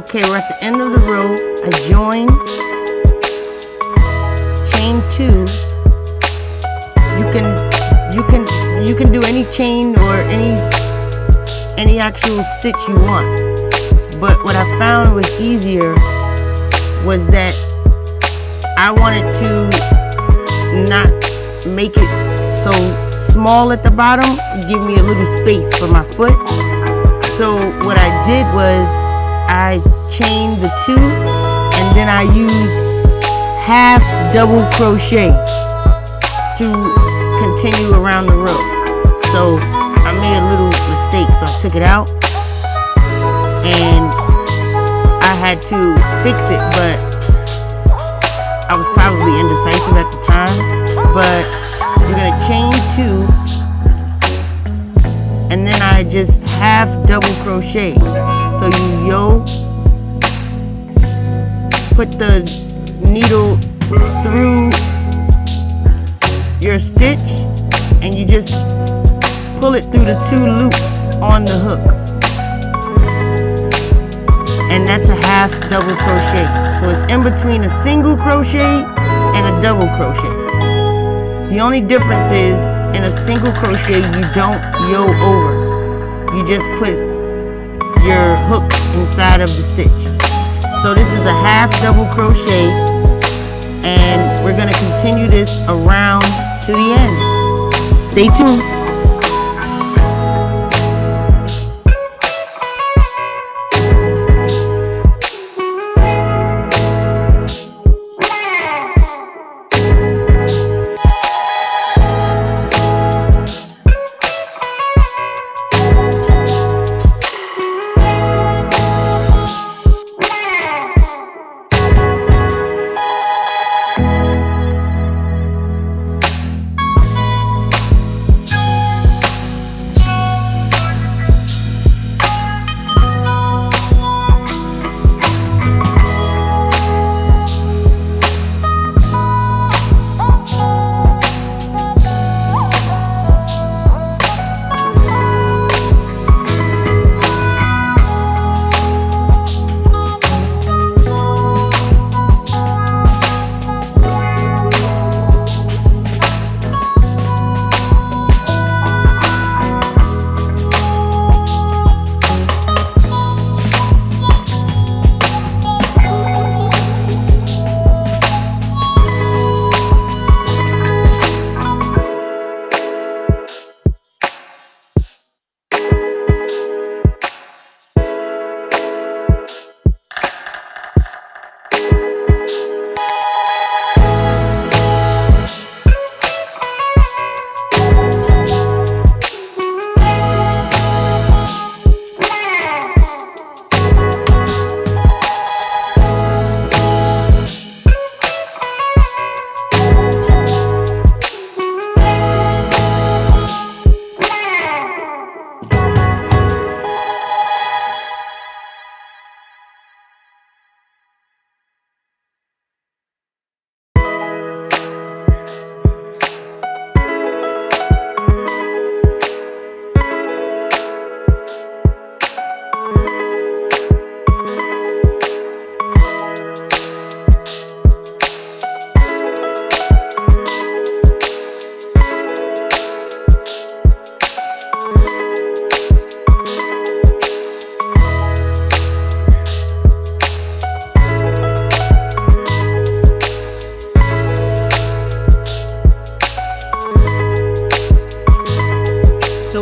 Okay, we're at the end of the row. I join, chain 2. You can do any chain or any actual stitch you want. But what I found was easier was that I wanted to not make it so small at the bottom, give me a little space for my foot. So what I did was I chained the 2 and then I used half double crochet to continue around the row. So I made a little mistake, so I took it out and I had to fix it, but I was probably indecisive at the time. But you're gonna chain 2 and then I just half double crochet. So you yo, put the needle through your stitch and you just pull it through the 2 loops on the hook, and that's a half double crochet. So it's in between a single crochet and a double crochet. The only difference is in a single crochet you don't yo over, you just put your hook inside of the stitch. So this is a half double crochet and we're going to continue this around to the end. Stay tuned.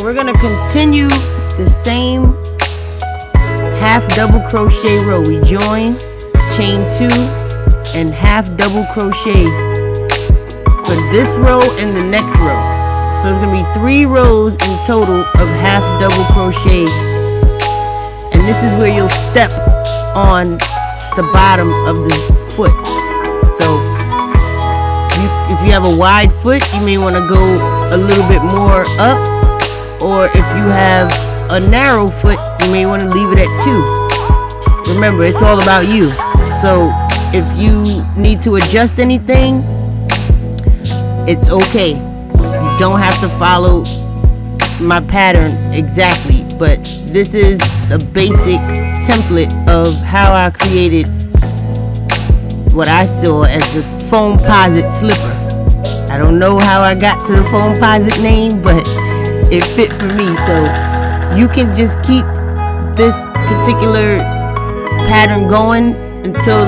We're gonna continue the same half double crochet row. We join, chain 2, and half double crochet for this row and the next row. So it's gonna be 3 rows in total of half double crochet, and this is where you'll step on the bottom of the foot. So if you have a wide foot, you may want to go a little bit more up, or if you have a narrow foot, you may want to leave it at 2. Remember, it's all about you. So if you need to adjust anything, it's okay. You don't have to follow my pattern exactly. but this is the basic template of how I created what I saw as the foamposite slipper. I don't know how I got to the foamposite name, but it fit for me. So you can just keep this particular pattern going until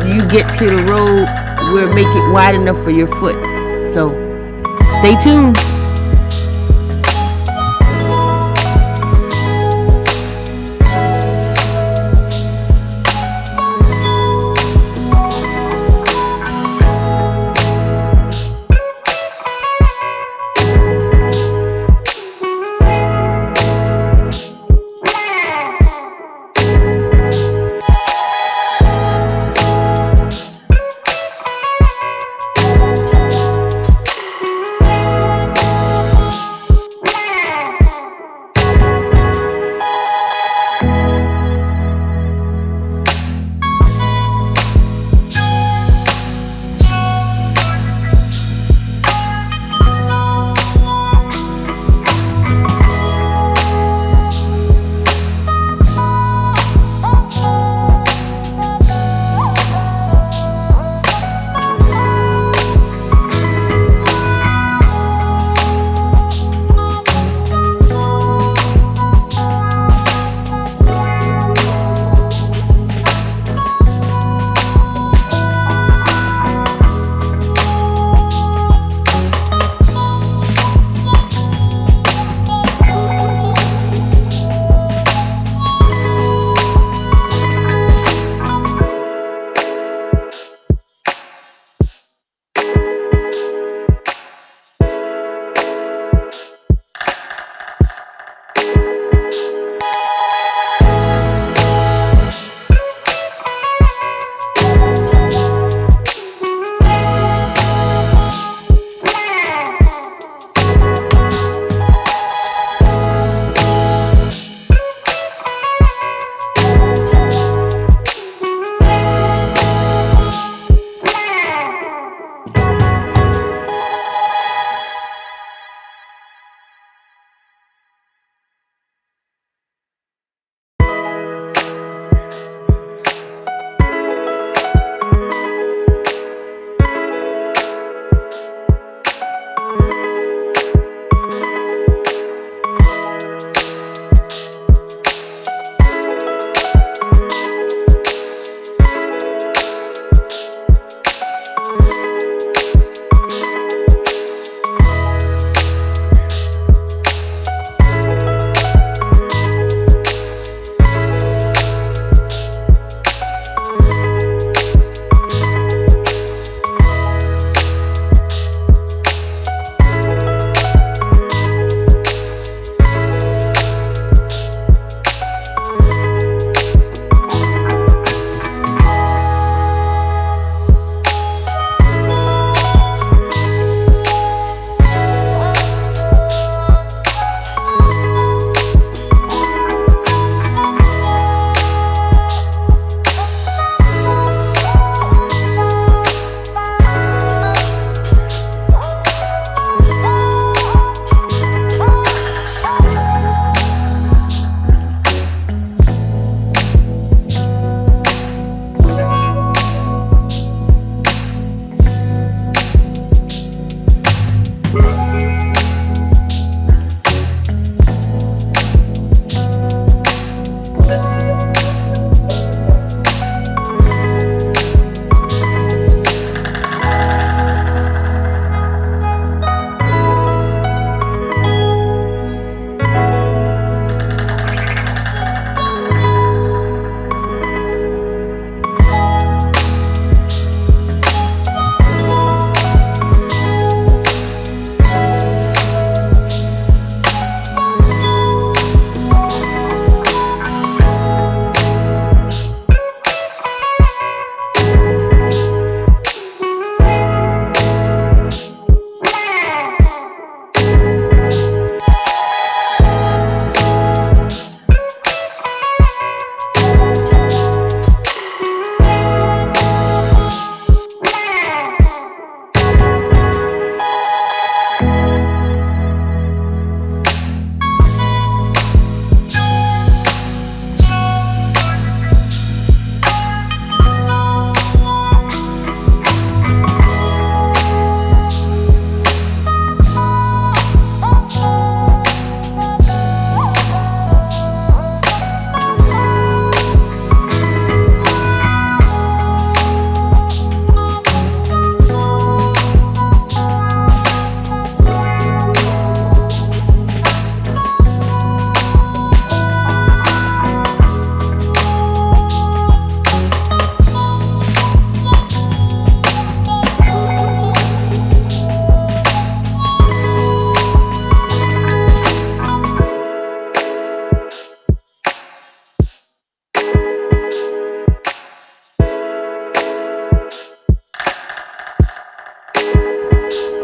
you get to the row where make it wide enough for your foot. So stay tuned.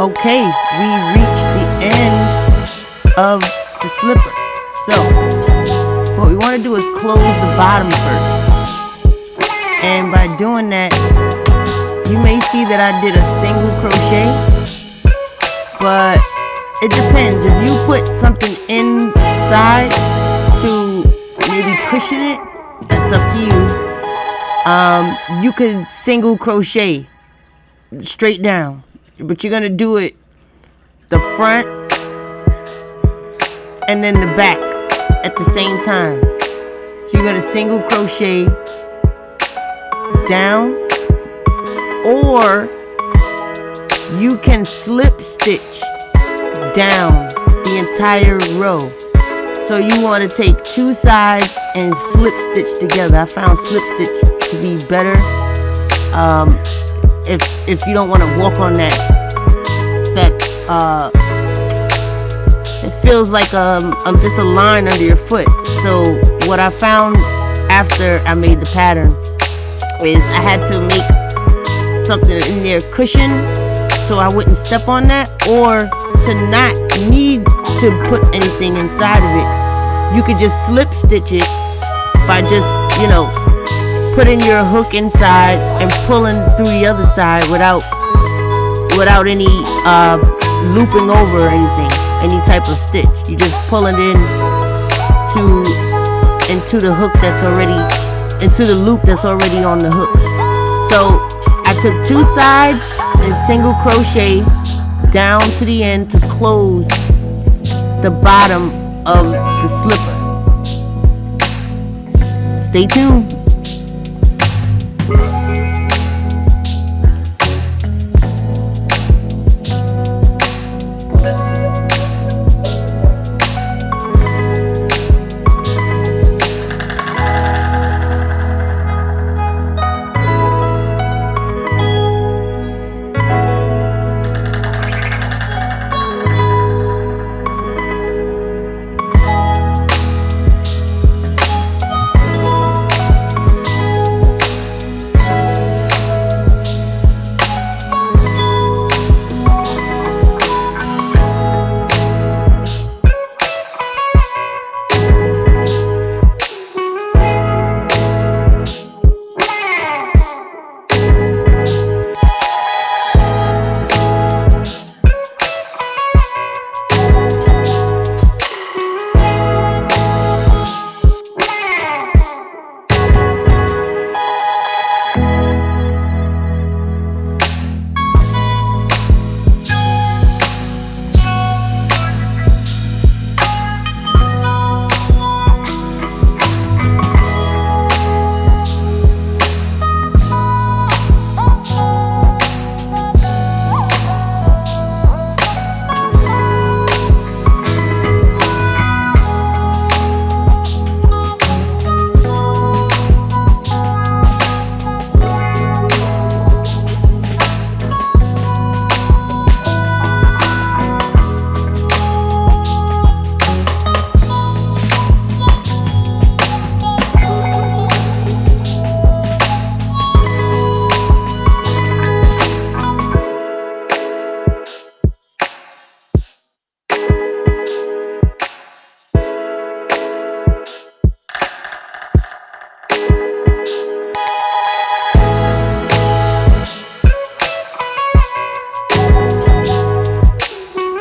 Okay, we reached the end of the slipper. So what we want to do is close the bottom first, and by doing that, you may see that I did a single crochet, but it depends. If you put something inside to maybe cushion it, that's up to you. You could single crochet straight down, but you're gonna do it the front and then the back at the same time. So you're gonna single crochet down, or you can slip stitch down the entire row. So you want to take two sides and slip stitch together. I found slip stitch to be better if you don't want to walk on that it feels like just a line under your foot. So what I found after I made the pattern is I had to make something in there cushion so I wouldn't step on that, or to not need to put anything inside of it. You could just slip stitch it by just, you know, putting your hook inside and pulling through the other side without any looping over or anything, any type of stitch. You just pull it into the hook that's already, into the loop that's already on the hook. So I took two sides and single crochet down to the end to close the bottom of the slipper. Stay tuned.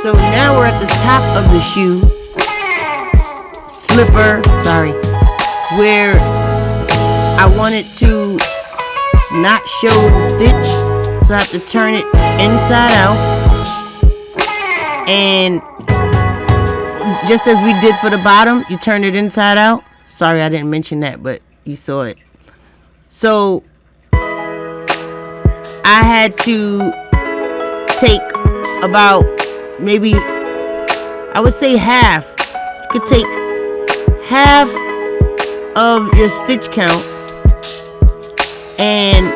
So now we're at the top of the shoe, slipper, where I wanted to not show the stitch, so I have to turn it inside out. And just as we did for the bottom, you turn it inside out. Sorry, I didn't mention that, but you saw it. So I had to take about maybe, I would say half. You could take half of your stitch count and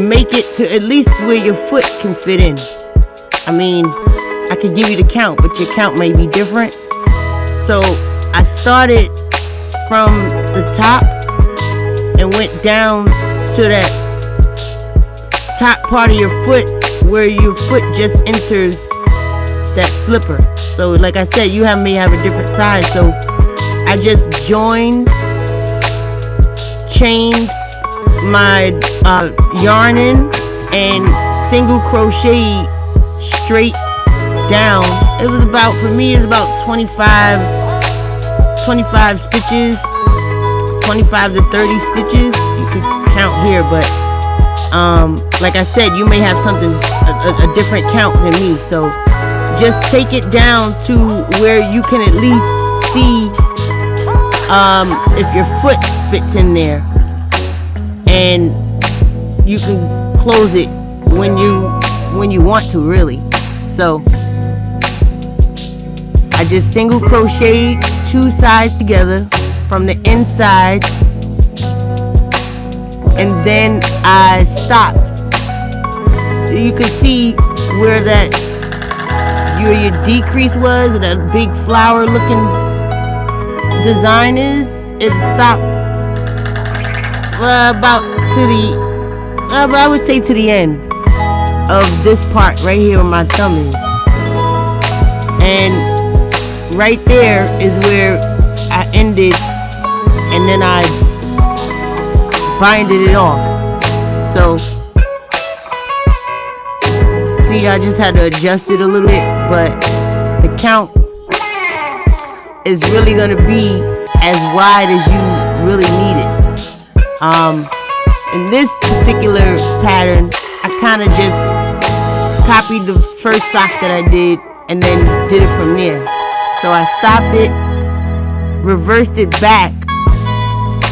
make it to at least where your foot can fit in. I mean, I could give you the count, but your count may be different. So I started from the top and went down to that top part of your foot where your foot just enters that slipper. So like I said, you may have a different size. So I just chained my yarn in and single crocheted straight down. It was about, for me, it's about 25 stitches, 25 to 30 stitches. You can count here, but like I said, you may have something a different count than me. So just take it down to where you can at least see if your foot fits in there, and you can close it when you want to, really. So I just single crocheted two sides together from the inside, and then I stopped. You can see where that your decrease was, and that big flower looking design is. It stopped about to the I would say to the end of this part right here where my thumb is, and right there is where I ended, and then I binded it off. So see, I just had to adjust it a little bit, but the count is really gonna be as wide as you really need it. In this particular pattern, I kind of just copied the first sock that I did and then did it from there. So I stopped it, reversed it back,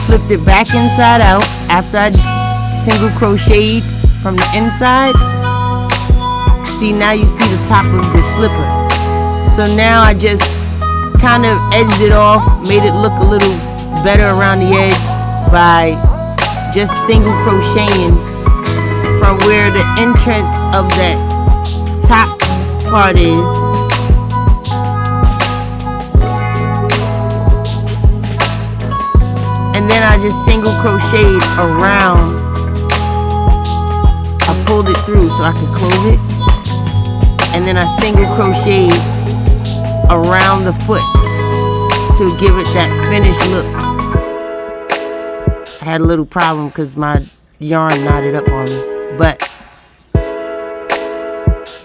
flipped it back inside out after I single crocheted from the inside. See, now you see the top of the slipper. So now I just kind of edged it off, made it look a little better around the edge by just single crocheting from where the entrance of that top part is. And then I just single crocheted around. I pulled it through so I could close it, and then I single crocheted around the foot to give it that finished look. I had a little problem because my yarn knotted up on me, but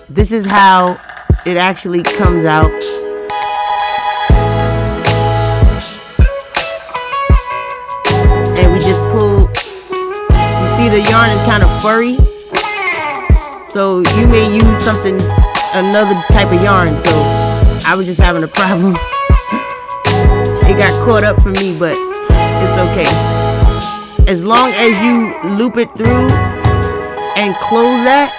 this is how it actually comes out. And we just pull. You see, the yarn is kind of furry, so you may use something, another type of yarn. So I was just having a problem. It got caught up for me, but it's okay. As long as you loop it through and close that.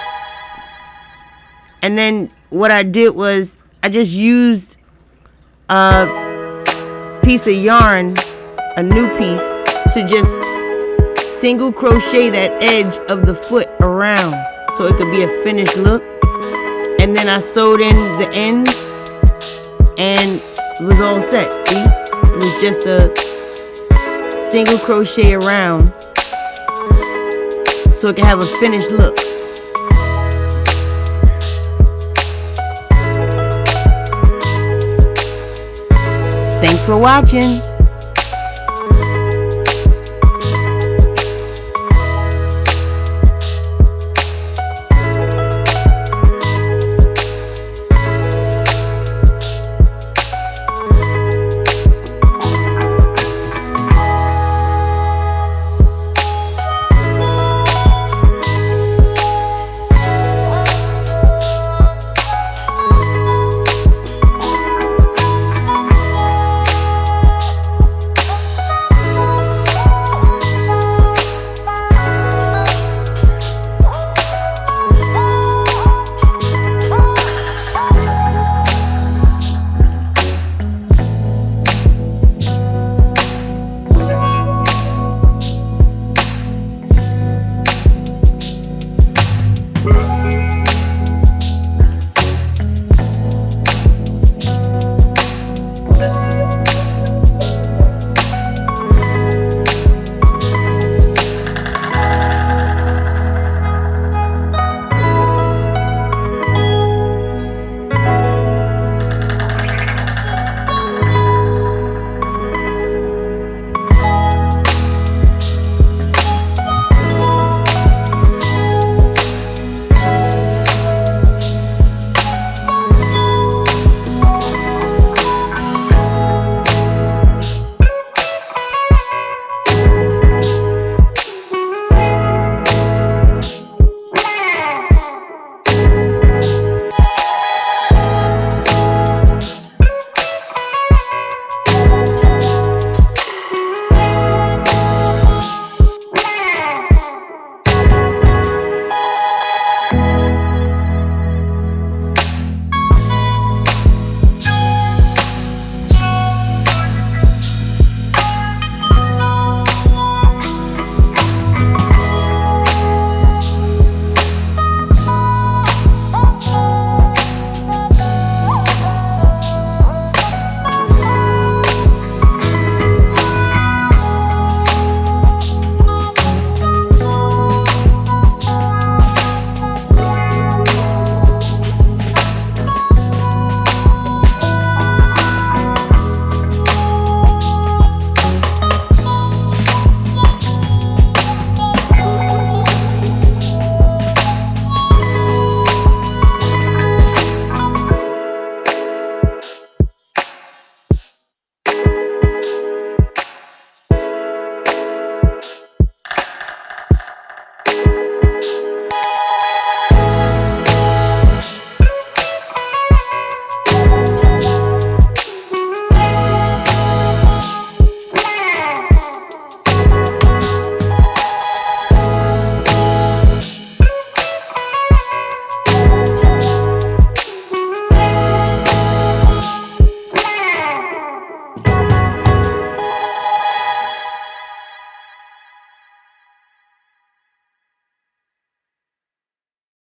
And then what I did was I just used a piece of yarn, a new piece, to just single crochet that edge of the foot around so it could be a finished look. And then I sewed in the ends and it was all set. See, it was just a single crochet around so it can have a finished look. Thanks for watching.